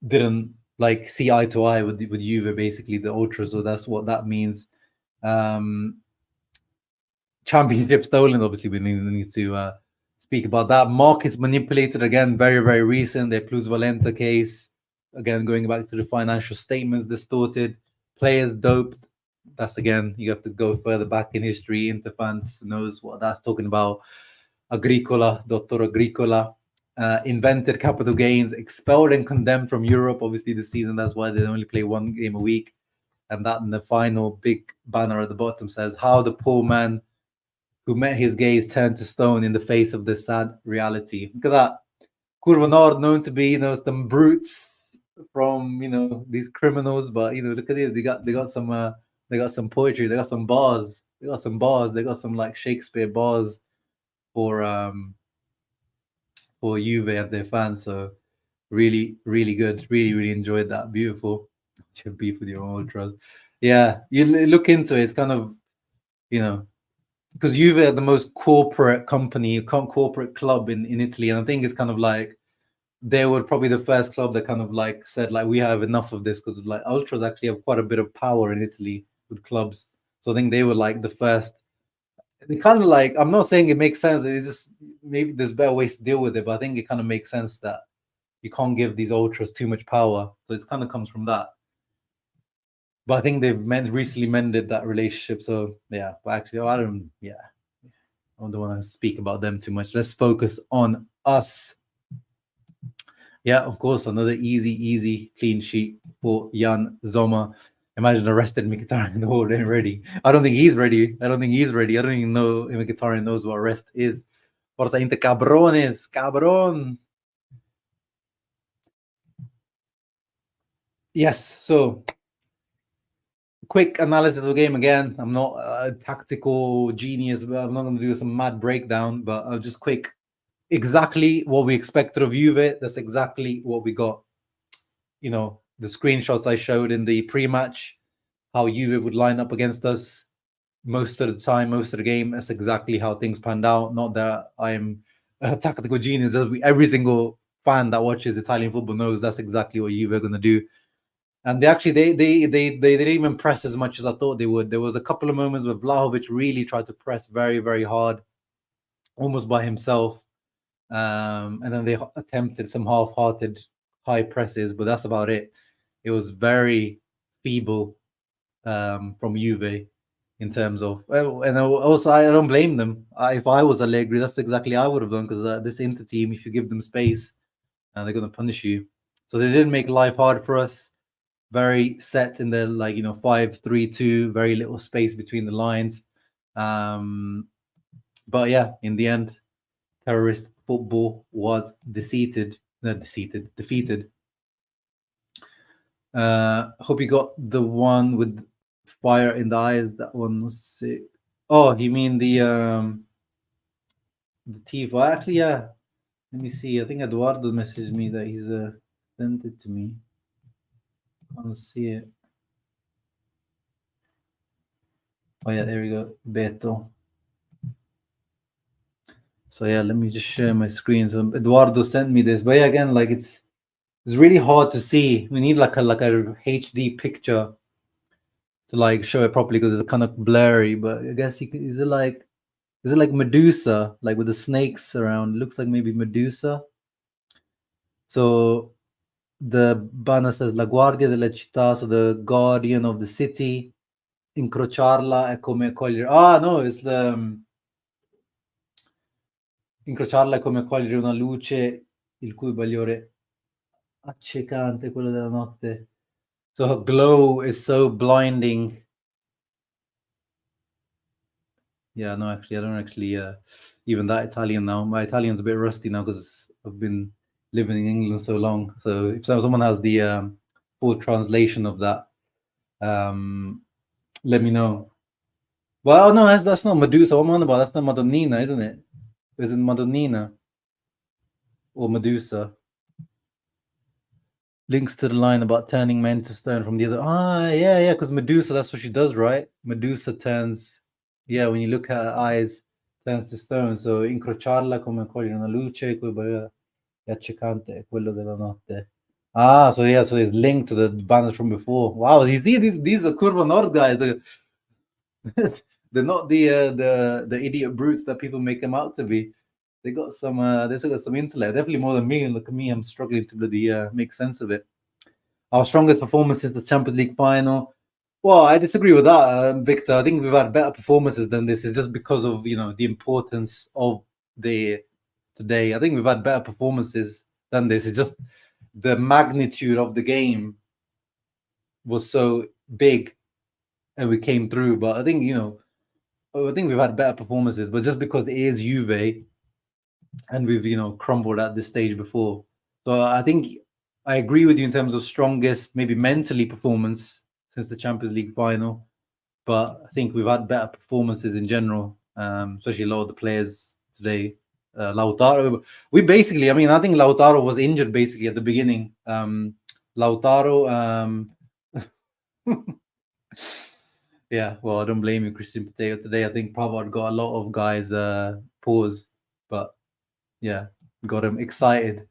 didn't like see eye to eye with Juve, basically the ultras. So that's what that means. Championship stolen. Obviously, we need to speak about that. Markets manipulated again. Very, very recent. The Plus Valenza case. Again, going back to the financial statements distorted. Players doped. That's again, you have to go further back in history. Interfans knows what that's talking about. Agricola, Dr. Agricola. Invented capital gains, expelled and condemned from Europe. Obviously, this season, that's why they only play one game a week. And that in the final big banner at the bottom says, how the poor man who met his gaze turned to stone in the face of this sad reality. Look at that. Curva Nord known to be, you know, some brutes from, you know, these criminals, but you know, look at it. They got some poetry, they got some bars, they got some like Shakespeare bars for Juve and their fans. So really, really good. Really enjoyed that. Beautiful. You have beef with your ultras. Yeah, you look into it. It's kind of, you know, because Juve are the most corporate company, corporate club in Italy, and I think it's kind of like they were probably the first club that kind of like said like we have enough of this because like ultras actually have quite a bit of power in Italy with clubs. So I think they were like the first they kind of like, I'm not saying it makes sense. It's just maybe there's better ways to deal with it, but I think it kind of makes sense that you can't give these ultras too much power. So it kind of comes from that. But I think they've recently mended that relationship. So yeah, but actually, I don't want to speak about them too much. Let's focus on us. Yeah, of course, another easy clean sheet for Jan Zoma. Imagine arrested Mkhitaryan already. I don't think he's ready. I don't even know if Mkhitaryan knows what arrest is. Forza Inter cabrones, cabron. Yes, so quick analysis of the game again. I'm not a tactical genius, but I'm not going to do some mad breakdown, but I'll just quick. Exactly what we expected of Juve. That's exactly what we got. You know, the screenshots I showed in the pre-match, how Juve would line up against us most of the time, most of the game. That's exactly how things panned out. Not that I'm a tactical genius. Every single fan that watches Italian football knows that's exactly what Juve are going to do. And they didn't even press as much as I thought they would. There was a couple of moments where Vlahovic really tried to press very, very hard, almost by himself. And then they attempted some half-hearted high presses, but that's about it. It was very feeble from Juve in terms of, and also I don't blame them. If I was Allegri, that's exactly I would have done, because this Inter team, if you give them space, they're going to punish you. So they didn't make life hard for us. Very set in the 5-3-2, very little space between the lines. But yeah, in the end, terrorist football was defeated. Hope you got the one with fire in the eyes. That one was sick. Oh, you mean the Tifo? Actually, yeah. Let me see. I think Eduardo messaged me that he's sent it to me. Can't see it. Oh yeah, there we go. Beto. So yeah, let me just share my screen. So Eduardo sent me this, but yeah, again, like it's really hard to see. We need like a HD picture to show it properly, because it's kind of blurry. But I guess is it like Medusa, like with the snakes around? It looks like maybe Medusa. So the banner says La Guardia della Città, so the guardian of the city. Incrociarla è come cogliere. Ah no, it's the incrociarla è come cogliere una luce il cui bagliore accecante, quello della notte. So her glow is so blinding. Yeah, no, actually, I don't actually even that Italian now. My Italian's a bit rusty now because I've been living in England so long. So if someone has the full translation of that, let me know. Well, no, that's not Medusa. What I'm on about, that's not Madonnina, isn't it? Is it Madonnina or Medusa? Links to the line about turning men to stone from the other. Yeah, because Medusa, that's what she does, right? Medusa turns, when you look at her eyes, turns to stone. So incrociarla come cogliere una luce, è accecante, è quello della notte. So it's linked to the banners from before. Wow, you see these are Curva Nord guys. They're not the idiot brutes that people make them out to be. They got some intellect, definitely more than me. And look at me, I'm struggling to bloody make sense of it. Our strongest performance since the Champions League final. Well, I disagree with that, Victor. I think we've had better performances than this. It's just because of the importance of the today. I think we've had better performances than this. It's just the magnitude of the game was so big, and we came through. But I think we've had better performances. But just because it is Juve, and we've crumbled at this stage before, so I think I agree with you in terms of strongest, maybe mentally, performance since the Champions League final. But I think we've had better performances in general, especially a lot of the players today. Lautaro, I think Lautaro was injured basically at the beginning. Lautaro, yeah, well, I don't blame you, Christian Potato. Today, I think Pavard got a lot of guys pause, but yeah, got him excited.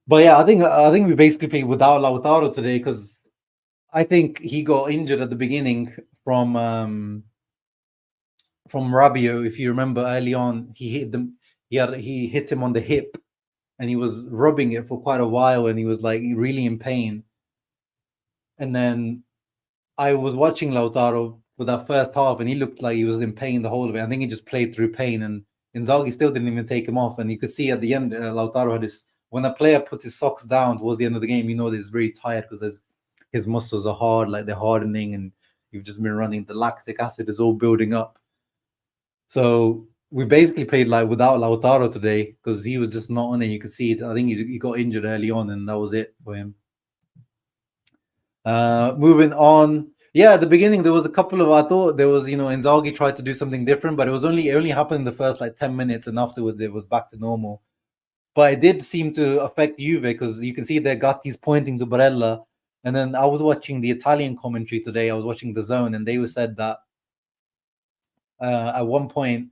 But yeah, I think we basically played without Lautaro today, because I think he got injured at the beginning from from Rabiot. If you remember early on, he hit him on the hip, and he was rubbing it for quite a while, and he was like really in pain. And then I was watching Lautaro for that first half, and he looked like he was in pain the whole of it. I think he just played through pain, and Inzaghi still didn't even take him off. And you could see at the end, Lautaro had this. When a player puts his socks down towards the end of the game, you know that he's very tired because his muscles are hard, like they're hardening, and you've just been running. The lactic acid is all building up. So we basically played like without Lautaro today because he was just not on it. You could see it. I think he got injured early on, and that was it for him. Moving on. Yeah, at the beginning there was a couple of, I thought there was, Inzaghi tried to do something different, but it only happened in the first like 10 minutes, and afterwards it was back to normal. But it did seem to affect Juve because you can see their Gatti's pointing to Barella. And then I was watching the Italian commentary today. I was watching The Zone, and they said that at one point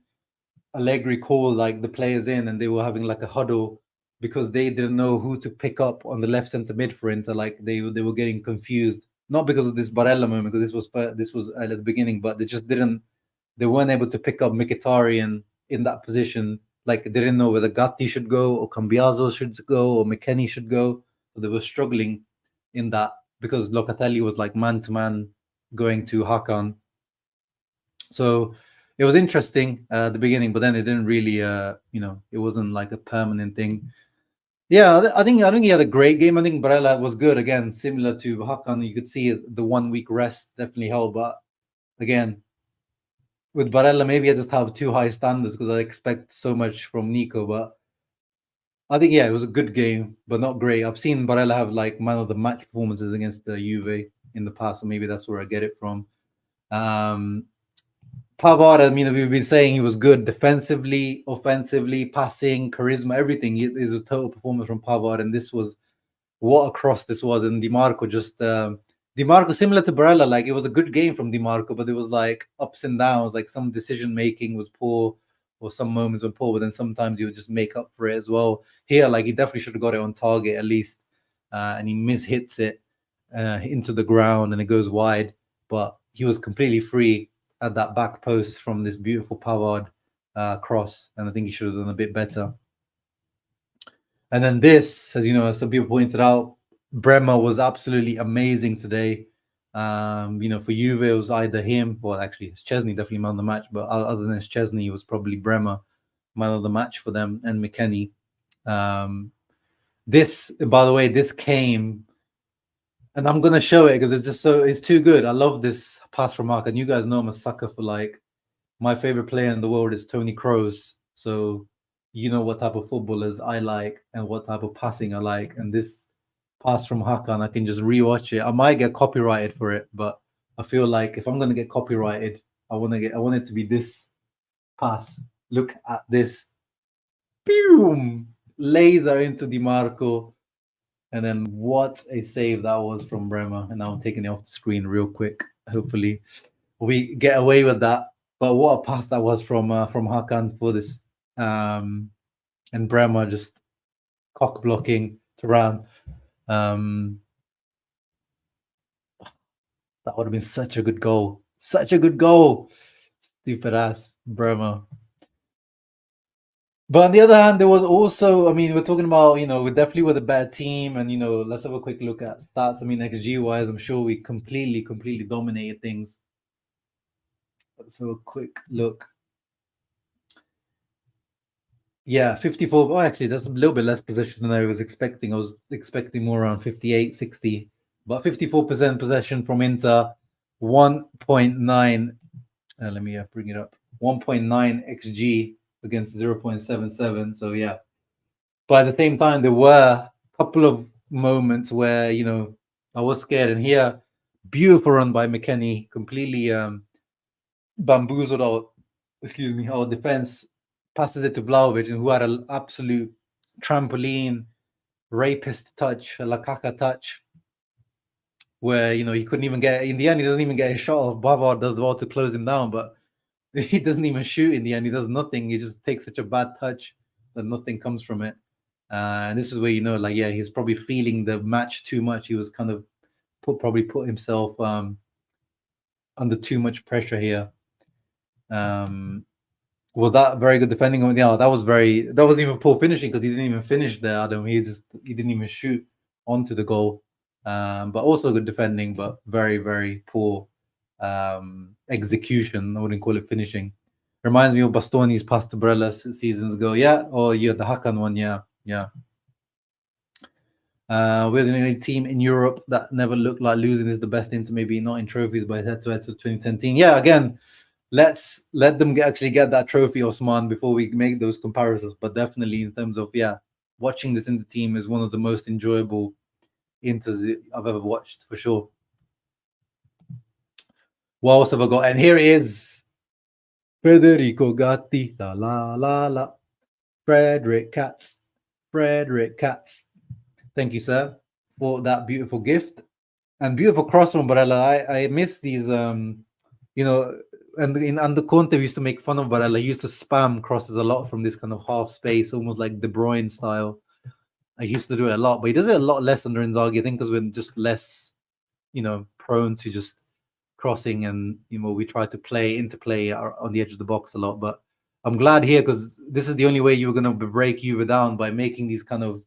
Allegri called like the players in, and they were having like a huddle because they didn't know who to pick up on the left center mid for Inter. Like they were getting confused, not because of this Barella moment, because this was at the beginning, but they weren't able to pick up Mkhitaryan in that position. Like they didn't know whether Gatti should go or Cambiaso should go or McKennie should go. So they were struggling in that because Locatelli was like man to man going to Hakan. So it was interesting at the beginning, but then it didn't really, it wasn't like a permanent thing. Yeah, I think he had a great game. I think Barella was good again, similar to Hakan. You could see the 1 week rest definitely helped, but again, with Barella, maybe I just have too high standards because I expect so much from Nico. But I think it was a good game, but not great. I've seen Barella have like man of the match performances against the Juve in the past, so maybe that's where I get it from. Pavard, we've been saying he was good defensively, offensively, passing, charisma, everything. It is a total performance from Pavard, and this was what a cross this was. And Di Marco similar to Barella, like it was a good game from Di Marco, but it was like ups and downs. Like some decision making was poor, or some moments were poor, but then sometimes you would just make up for it as well. Here, like he definitely should have got it on target at least, and he mishits it into the ground, and it goes wide. But he was completely free at that back post from this beautiful Pavard cross, and I think he should have done a bit better. And then this, as some people pointed out, Bremer was absolutely amazing today. For Juve, it was either him, well, actually, Szczesny definitely man of the match, but other than Szczesny, it was probably Bremer man of the match for them, and McKennie. This, by the way, this came, and I'm gonna show it because it's too good. I love this pass from Mark, and you guys know I'm a sucker for like my favorite player in the world is Toni Kroos. So you know what type of footballers I like and what type of passing I like. And this pass from Hakan, I can just rewatch it. I might get copyrighted for it, but I feel like if I'm gonna get copyrighted, I want it to be this pass. Look at this. Boom! Laser into Di Marco. And then what a save that was from Bremer. And now I'm taking it off the screen real quick. Hopefully we get away with that. But what a pass that was from Hakan for this. And Bremer just cock blocking Thuram. That would have been such a good goal. Such a good goal. Stupid ass Bremer. But on the other hand, there was also, we're talking about, we definitely were the better team. And, let's have a quick look at stats. XG-wise, I'm sure we completely dominated things. Let's have a quick look. Yeah, 54. Oh, actually, that's a little bit less possession than I was expecting. I was expecting more around 58, 60. But 54% possession from Inter, 1.9. Let me bring it up. 1.9 XG against 0.77. So, yeah. But at the same time, there were a couple of moments where, I was scared. And here, beautiful run by McKennie, completely bamboozled our defense, passes it to Vlahovic, and who had an absolute trampoline, rapist touch, a Lakaka touch, where, he couldn't even get, in the end, he doesn't even get a shot off. Bavard does the ball to close him down, but he doesn't even shoot in the end. He does nothing. He just takes such a bad touch that nothing comes from it. And this is where, he's probably feeling the match too much. He was kind of put himself under too much pressure here. Was that very good defending? Yeah, that wasn't even poor finishing because he didn't even finish there, Adam. He didn't even shoot onto the goal. But also good defending, but very, very poor execution. I wouldn't call it finishing. Reminds me of Bastoni's pass to Barella seasons ago. Yeah, or yeah, the Hakan one. Yeah. We're the only team in Europe that never looked like losing is the best into maybe not in trophies, but head-to-head to 2017. Yeah, again, let's let them actually get that trophy, Osman, before we make those comparisons. But definitely in terms of, watching this Inter team is one of the most enjoyable Inters I've ever watched, for sure. What else have I got? And here is Federico Gatti. La, la, la, la. Frederick Katz. Thank you, sir, for that beautiful gift and beautiful cross from Barella. I miss these, and under Conte, we used to make fun of Barella. He used to spam crosses a lot from this kind of half space, almost like De Bruyne style. I used to do it a lot, but he does it a lot less under Inzaghi. I think because we're just less, prone to just crossing, and we try to interplay on the edge of the box a lot. But I'm glad here because this is the only way you're going to break Juve down, by making these kind of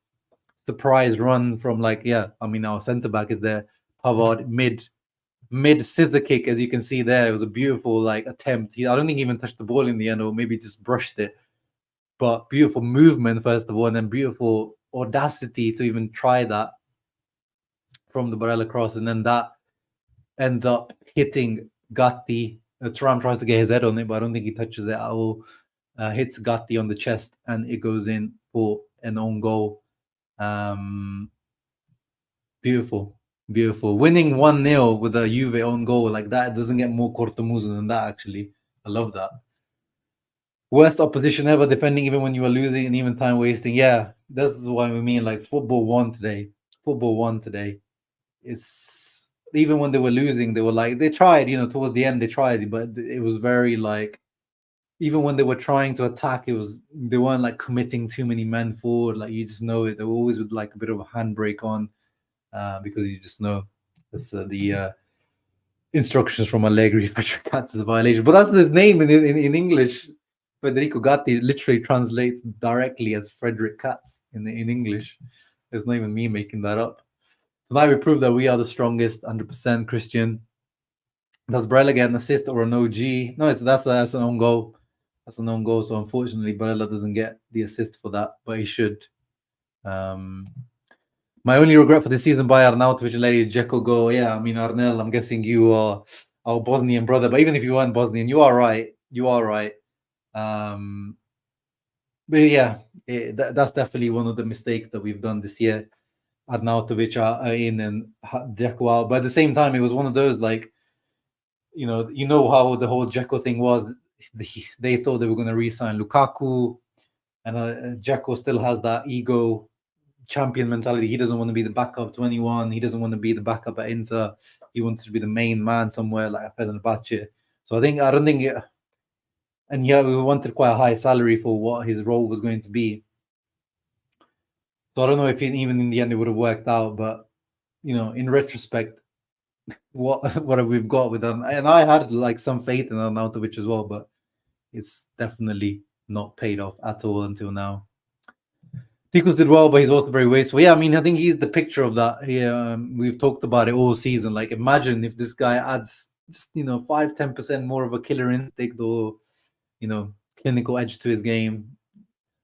surprise run from our centre back is there, Pavard, mid scissor kick, as you can see there. It was a beautiful attempt. I don't think he even touched the ball in the end, or maybe just brushed it. But beautiful movement first of all, and then beautiful audacity to even try that from the Barella cross, and then that ends up hitting Gatti. Thuram tries to get his head on it, but I don't think he touches it at all. Hits Gatti on the chest, and it goes in for an own goal. Beautiful. Winning 1-0 with a Juve own goal like that, it doesn't get more CORTO MUSO than that, actually. I love that. Worst opposition ever, defending even when you were losing and even time wasting. Yeah, that's what we mean. Football won today. It's even when they were losing, they were they tried, towards the end they tried, but it was very even when they were trying to attack, they weren't committing too many men forward. You just know it. They were always with a bit of a handbrake on, because you just know that's the instructions from Allegri. Frederick Katz is a violation, but that's his name in English. Federico Gatti literally translates directly as Frederick Katz in English. It's not even me making that up. So now we prove that we are the strongest, 100%. Christian, does Barella get an assist or an OG? No, that's an own goal. That's an own goal. So unfortunately, Barella doesn't get the assist for that, but he should. My only regret for this season by Arnautovic and Larry Dzeko go. Yeah, I mean, Arnel, I'm guessing you are our Bosnian brother, but even if you weren't Bosnian, you are right. But yeah, that's definitely one of the mistakes that we've done this year. Arnautovic are in and Dzeko out, but at the same time, it was one of those you know how the whole Dzeko thing was. They thought they were going to re-sign Lukaku, and Dzeko still has that ego, champion mentality. He doesn't want to be the backup to anyone. He doesn't want to be the backup at Inter. He wants to be the main man somewhere like Fenerbahce. So I don't think it. And yeah, we wanted quite a high salary for what his role was going to be. So I don't know if even in the end it would have worked out. But in retrospect, what have we've got with them? And I had some faith in Arnautovic as well, but it's definitely not paid off at all until now. Tikus did well, but he's also very wasteful. Yeah, I mean, I think he's the picture of that. Yeah, we've talked about it all season. Imagine if this guy adds just 5-10% more of a killer instinct or clinical edge to his game.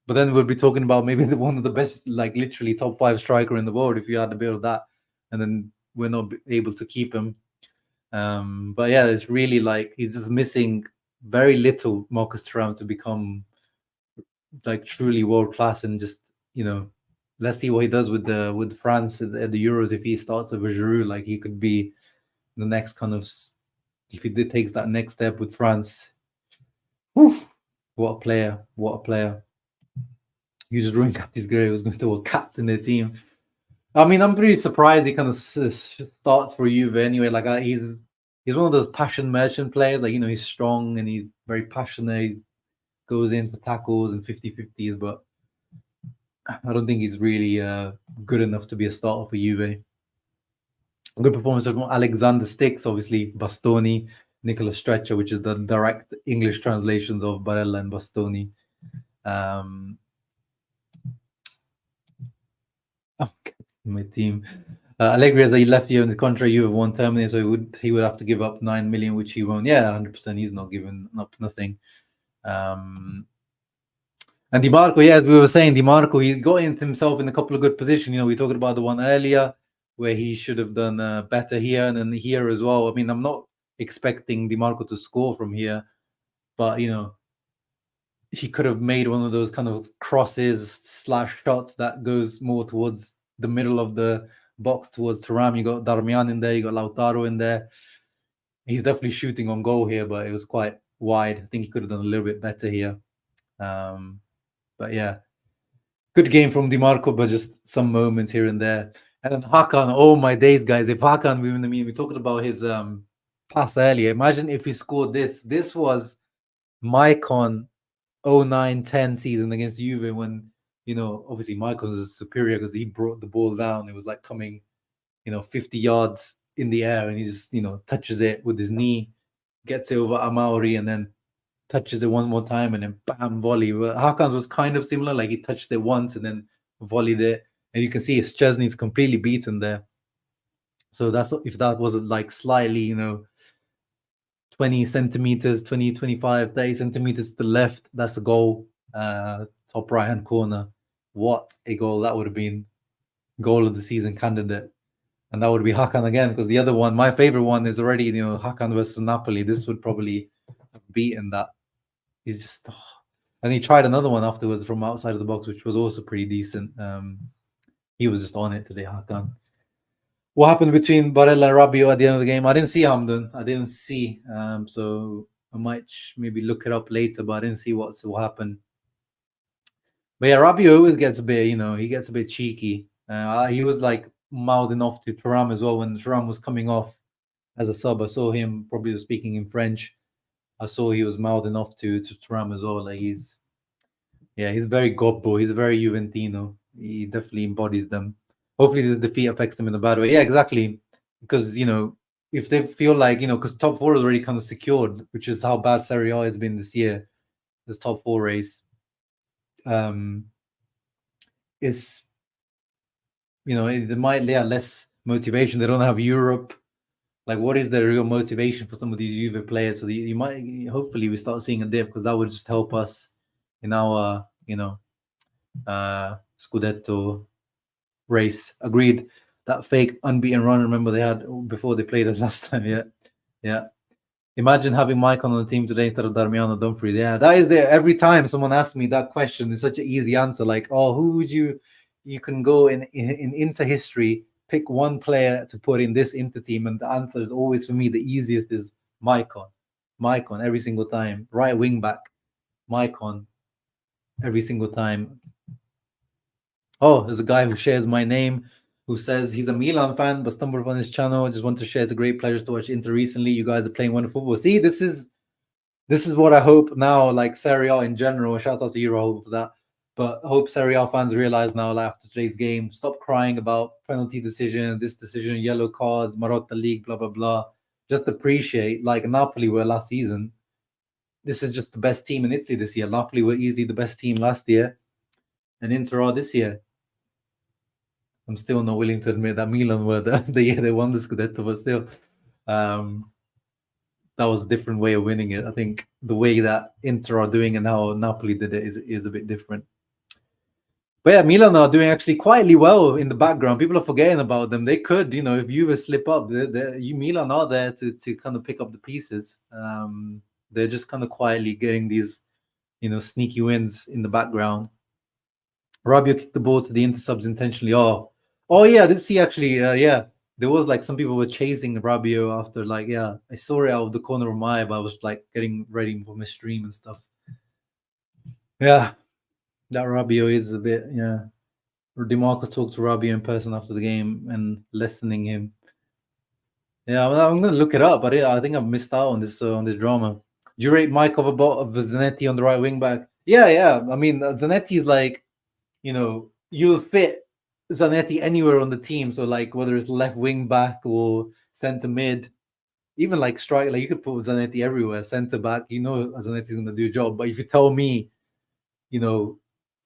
But then we'll be talking about maybe one of the best, literally top 5 striker in the world if you had a bit of that, and then we're not able to keep him. But yeah, it's really he's just missing very little Marcus Thuram to become truly world class, and just let's see what he does with France at the Euros. If he starts over Giroud, he could be the next kind of, if he takes that next step with France. Whew, what a player! You just ruined Gatti's grave. Was going to throw a cat in their team. I mean, I'm pretty surprised he kind of starts for Juve anyway. He's one of those passion merchant players. He's strong and he's very passionate. He goes in for tackles and 50-50s, but I don't think he's really good enough to be a starter for Juve. Good performance from Alexander Sticks, obviously Bastoni. Nicola Streccia, which is the direct English translations of Barella and Bastoni. My team. Allegri has a left year in the contract. You have one terminated, so he would have to give up 9 million, which he won't. Yeah, 100%. He's not giving up nothing. And Di Marco, yeah, as we were saying, Di Marco, he got into himself in a couple of good positions. We talked about the one earlier where he should have done better here, and then here as well. I mean, I'm not expecting Di Marco to score from here, but he could have made one of those kind of crosses / shots that goes more towards the middle of the box towards Thuram. You got Darmian in there, you got Lautaro in there. He's definitely shooting on goal here, but it was quite wide. I think he could have done a little bit better here. But yeah, good game from Di Marco, but just some moments here and there. And then Hakan, oh my days, guys! If Hakan, we talked about his pass earlier. Imagine if he scored this. This was Maicon 09-10 season against Juve when obviously Maicon was superior because he brought the ball down. It was like coming 50 yards in the air, and he just touches it with his knee, gets it over Amauri, and then touches it one more time, and then bam, volley. But Hakan's was kind of similar, like he touched it once and then volleyed it, and you can see Szczesny's completely beaten there. So that's if that was like slightly 20 centimeters, 20, 25, 30 centimeters to the left, that's a goal. Top right hand corner. What a goal that would have been. Goal of the season candidate. And that would be Hakan again, because the other one, my favorite one, is already Hakan versus Napoli. This would probably have beaten that. He's just and he tried another one afterwards from outside of the box, which was also pretty decent. He was just on it today, Hakan. What happened between Barella and Rabiot at the end of the game? I didn't see Hamdan. I didn't see. So I might maybe look it up later, but I didn't see what happened. But yeah, Rabiot always gets a bit, he gets a bit cheeky. He was like mouthing off to Thuram as well when Thuram was coming off as a sub. I saw him probably speaking in French. I saw he was mouthing off to Thuram as well. Like he's very gobbo. He's very Juventino. He definitely embodies them. Hopefully the defeat affects them in a bad way. Yeah, exactly. Because, if they feel like, because top four is already kind of secured, which is how bad Serie A has been this year, this top four race. It's, they might less motivation. They don't have Europe. Like, what is the real motivation for some of these Juve players? So you might, hopefully we start seeing a dip, because that would just help us in our, Scudetto race. Agreed. That fake unbeaten run, remember they had before they played us last time. Yeah. Imagine having Maicon on the team today instead of Darmian Dumfries. Yeah, that is there. Every time someone asks me that question, it's such an easy answer. Like, oh, who would you can go in Inter history, pick one player to put in this Inter team, and the answer is always, for me, the easiest is Maicon every single time. Right wing back, Maicon every single time. Oh, there's a guy who shares my name who says he's a Milan fan but stumbled upon his channel. I just want to share. It's a great pleasure to watch Inter recently. You guys are playing wonderful football. See, this is what I hope now, like Serie A in general. Shout out to you, Rahul, for that. But I hope Serie A fans realize now, like, after today's game, stop crying about penalty decisions, this decision, yellow cards, Marotta League, blah, blah, blah. Just appreciate, like Napoli were last season. This is just the best team in Italy this year. Napoli were easily the best team last year, and Inter are this year. I'm still not willing to admit that Milan were the year they won the Scudetto, but still, that was a different way of winning it. I think the way that Inter are doing and how Napoli did it is a bit different. But yeah, Milan are doing actually quietly well in the background. People are forgetting about them. They could, if Juve slip up, Milan are there to kind of pick up the pieces. They're just kind of quietly getting these, sneaky wins in the background. Rabiot kicked the ball to the Inter subs intentionally. Oh yeah, I did see actually. Yeah, there was like some people were chasing Rabiot after, like, yeah, I saw it out of the corner of my eye, but I was like getting ready for my stream and stuff. Yeah, that Rabiot is a bit, yeah. Di Marco talked to Rabiot in person after the game and lessening him. Yeah, I'm gonna look it up, but I think I've missed out on this drama. Do you rate Mike of Zanetti on the right wing back? Yeah. I mean, Zanetti is like, you'll fit Zanetti anywhere on the team. So like whether it's left wing back or center mid, even like strike, like you could put Zanetti everywhere, center back. You know, Zanetti's going to do a job. But if you tell me, you know,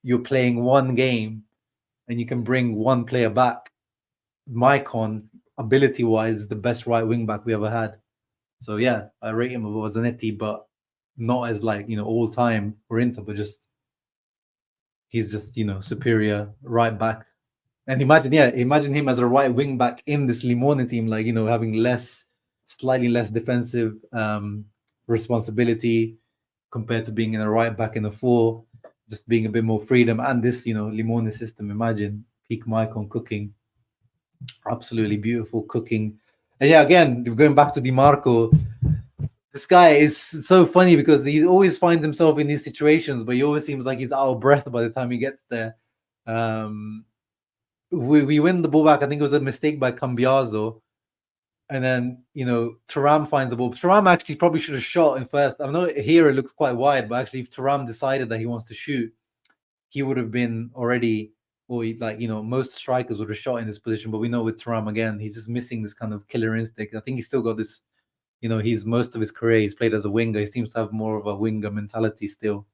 you're playing one game and you can bring one player back, Maicon, ability wise, is the best right wing back we ever had. So yeah, I rate him above Zanetti, but not as like, you know, all time for Inter, but just he's just, you know, superior right back. And imagine him as a right wing back in this Limone team, like, you know, having slightly less defensive responsibility compared to being in a right back in a four, just being a bit more freedom. And this, you know, Limone system, imagine peak Maicon cooking. Absolutely beautiful cooking. And yeah, again, going back to Di Marco, this guy is so funny because he always finds himself in these situations, but he always seems like he's out of breath by the time he gets there. We win the ball back. I think it was a mistake by Cambiaso. And then, you know, Thuram finds the ball. Thuram actually probably should have shot in first. I know here it looks quite wide, but actually if Thuram decided that he wants to shoot, he would have been already, or like, you know, most strikers would have shot in this position. But we know with Thuram, again, he's just missing this kind of killer instinct. I think he's still got this, you know, most of his career, he's played as a winger. He seems to have more of a winger mentality still.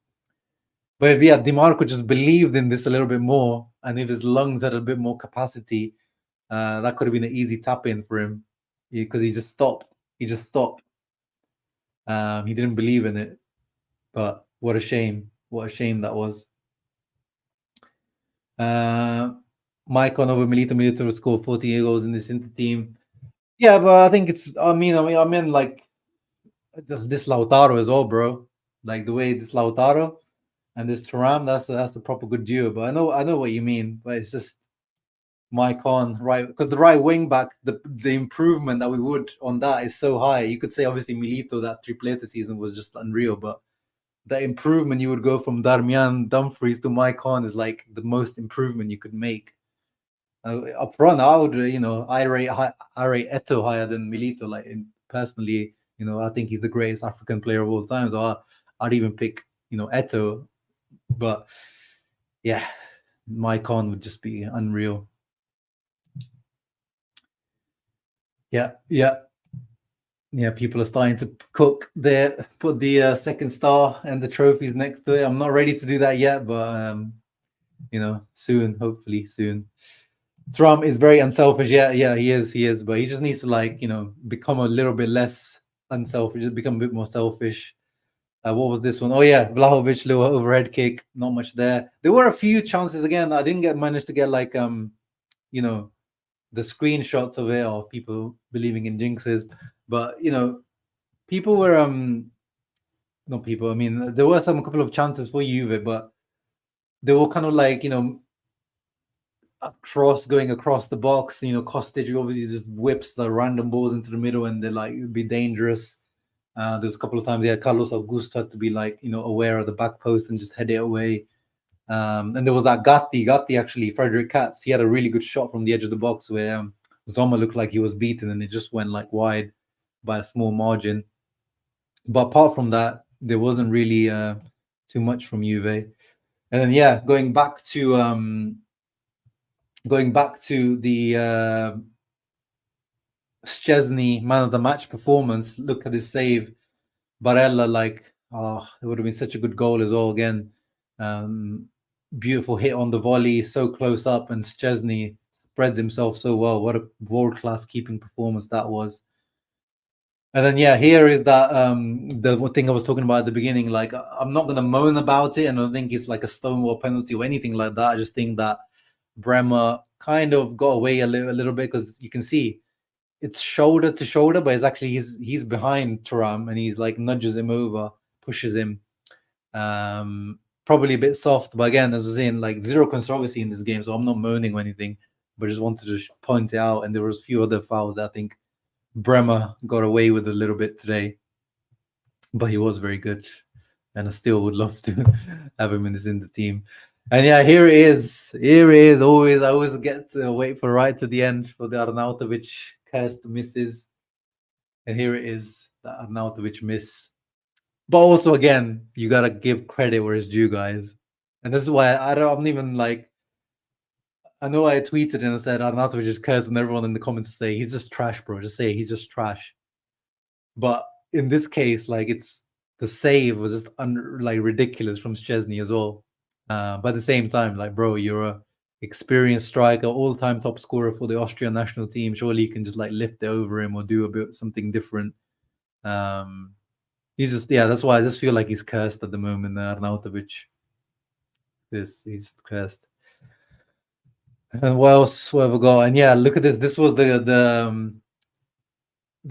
But if, yeah, Di Marco just believed in this a little bit more, and if his lungs had a bit more capacity, that could have been an easy tap in for him because he just stopped. He stopped. He didn't believe in it. But what a shame. What a shame that was. Maicon over Milito. Milito will score 48 goals in this Inter team. Yeah, but I think it's, I mean, like this Lautaro as well, bro. Like the way this Lautaro and this Thuram, that's a proper good duo. But I know what you mean, but it's just Maicon, right? Because the right wing back, the improvement that we would on that is so high. You could say obviously Milito, that triplete season was just unreal, but the improvement you would go from Darmian, Dumfries to Maicon is like the most improvement you could make. Up front, I would, you know, I rate Eto'o higher than Milito. Like personally, you know, I think he's the greatest African player of all time. So I'd even pick, you know, Eto'o. But yeah, Maicon would just be unreal. Yeah. People are starting to put the second star and the trophies next to it. I'm not ready to do that yet, but you know, soon, hopefully soon. Trump is very unselfish. Yeah, he is, but he just needs to, like, you know, become a little bit less unselfish, just become a bit more selfish. What was this one? Oh yeah, Vlahovic, little overhead kick, not much there. There were a few chances again. I didn't manage to get like you know, the screenshots of it or people believing in jinxes, but you know, people were not people. I mean, there were a couple of chances for Juve, but they were kind of like, you know, going across the box. You know, Kostic obviously just whips the random balls into the middle, and they're like, it'd be dangerous. There's a couple of times, yeah, Carlos Augusto had to be like, you know, aware of the back post and just head it away. And there was that Gatti actually, Frederick Katz. He had a really good shot from the edge of the box where Zoma looked like he was beaten, and it just went like wide by a small margin. But apart from that, there wasn't really too much from Juve. And then yeah, going back to the Szczesny man of the match performance. Look at his save. Barella, like, oh, it would have been such a good goal as well. Again, beautiful hit on the volley, so close up, and Szczesny spreads himself so well. What a world-class keeping performance that was. And then yeah, here is that the one thing I was talking about at the beginning. Like, I'm not gonna moan about it, and I don't think it's like a stonewall penalty or anything like that. I just think that Bremer kind of got away a little bit, because you can see it's shoulder to shoulder, but it's actually he's behind Thuram, and he's like nudges him over, pushes him. Probably a bit soft, but again, as I was saying, like, zero controversy in this game, so I'm not moaning or anything, but just wanted to point it out. And there was a few other fouls that I think Bremer got away with a little bit today, but he was very good, and I still would love to have him in the team. And yeah, here it is. I always get to wait for right to the end for the Arnautovic cursed misses, and here it is, the Arnautovic miss. But also, again, you gotta give credit where it's due, guys, and this is why I'm even like. I know I tweeted and I said Arnautovic is cursed, and everyone in the comments say he's just trash, bro. Just say he's just trash. But in this case, like it's the save was just like ridiculous from Szczesny as well. But at the same time, like bro, you're a experienced striker, all-time top scorer for the Austrian national team. Surely you can just like lift it over him or do a bit something different. He's just that's why I just feel like he's cursed at the moment. Arnautovic, he's cursed. And what else have we got? And yeah, look at this. This was the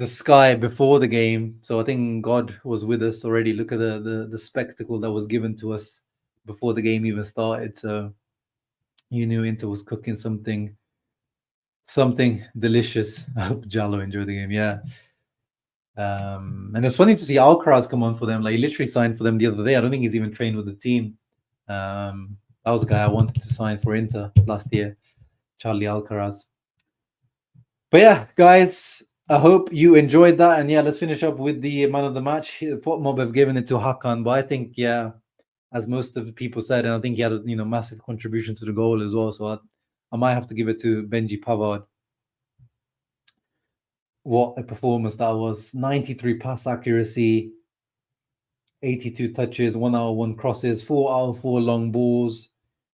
sky before the game. So I think God was with us already. Look at the spectacle that was given to us before the game even started. So you knew Inter was cooking something delicious. I hope Jallo enjoyed the game. Yeah. And it's funny to see Alcaraz come on for them. Like he literally signed for them the other day. I don't think he's even trained with the team. That was a guy I wanted to sign for Inter last year, Charlie Alcaraz. But yeah, guys, I hope you enjoyed that. And yeah, let's finish up with the man of the match. Mob have given it to Hakan, but I think as most of the people said, and I think he had a massive contribution to the goal as well. So I might have to give it to Benji Pavard. What a performance that was. 93 pass accuracy, 82 touches, 1 out of 1 crosses, 4 out of 4 long balls,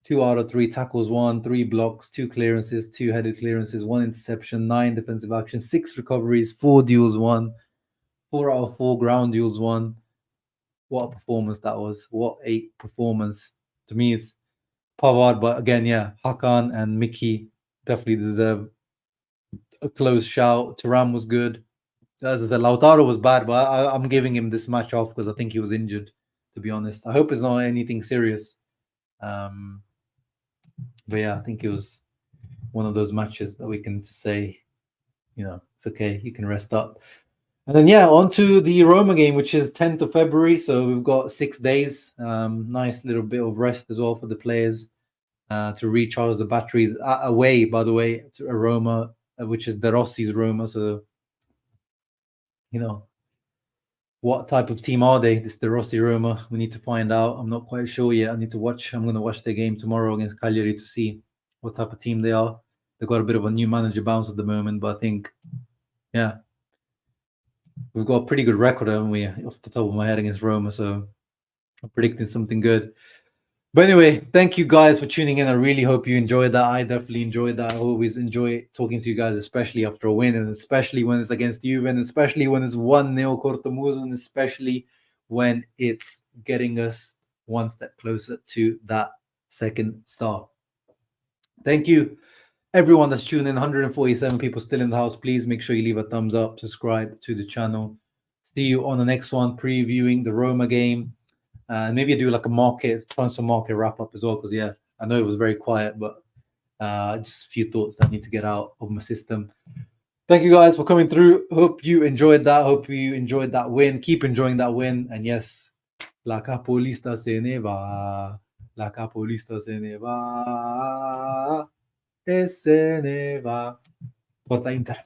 2 out of 3 tackles, 1, 3 blocks, 2 clearances, 2 headed clearances, 1 interception, 9 defensive actions, 6 recoveries, 4 duels won, 4 out of 4 ground duels won. What a performance that was. What a performance. To me, it's Pavard, but again, Hakan and Mickey definitely deserve a close shout. Thuram was good. As I said, Lautaro was bad, but I'm giving him this match off because I think he was injured, to be honest. I hope it's not anything serious. But yeah, I think it was one of those matches that we can say, it's okay, you can rest up. And then on to the Roma game, which is 10th of February. So we've got 6 days. Nice little bit of rest as well for the players to recharge the batteries. Away, by the way, to Roma, which is De Rossi's Roma. So, what type of team are they? This De Rossi Roma. We need to find out. I'm not quite sure yet. I need to watch. I'm going to watch the game tomorrow against Cagliari to see what type of team they are. They've got a bit of a new manager bounce at the moment, but I think, we've got a pretty good record, haven't we, off the top of my head against Roma. So I'm predicting something good. But anyway, thank you guys for tuning in. I really hope you enjoyed that. I definitely enjoyed that. I always enjoy talking to you guys, especially after a win, and especially when it's against Juve, and especially when it's 1-0 CORTO MUSO, and especially when it's getting us one step closer to that second star. Thank you, everyone that's tuned in. 147 people still in the house. Please make sure you leave a thumbs up, subscribe to the channel. See you on the next one, previewing the Roma game. Maybe I do like a transfer market wrap up as well, because I know it was very quiet, but just a few thoughts that I need to get out of my system. Thank you guys for coming through. Hope you enjoyed that. Hope you enjoyed that win. Keep enjoying that win. And yes, la capolista se ne va. La capolista se ne va. E se ne va. Forza Inter.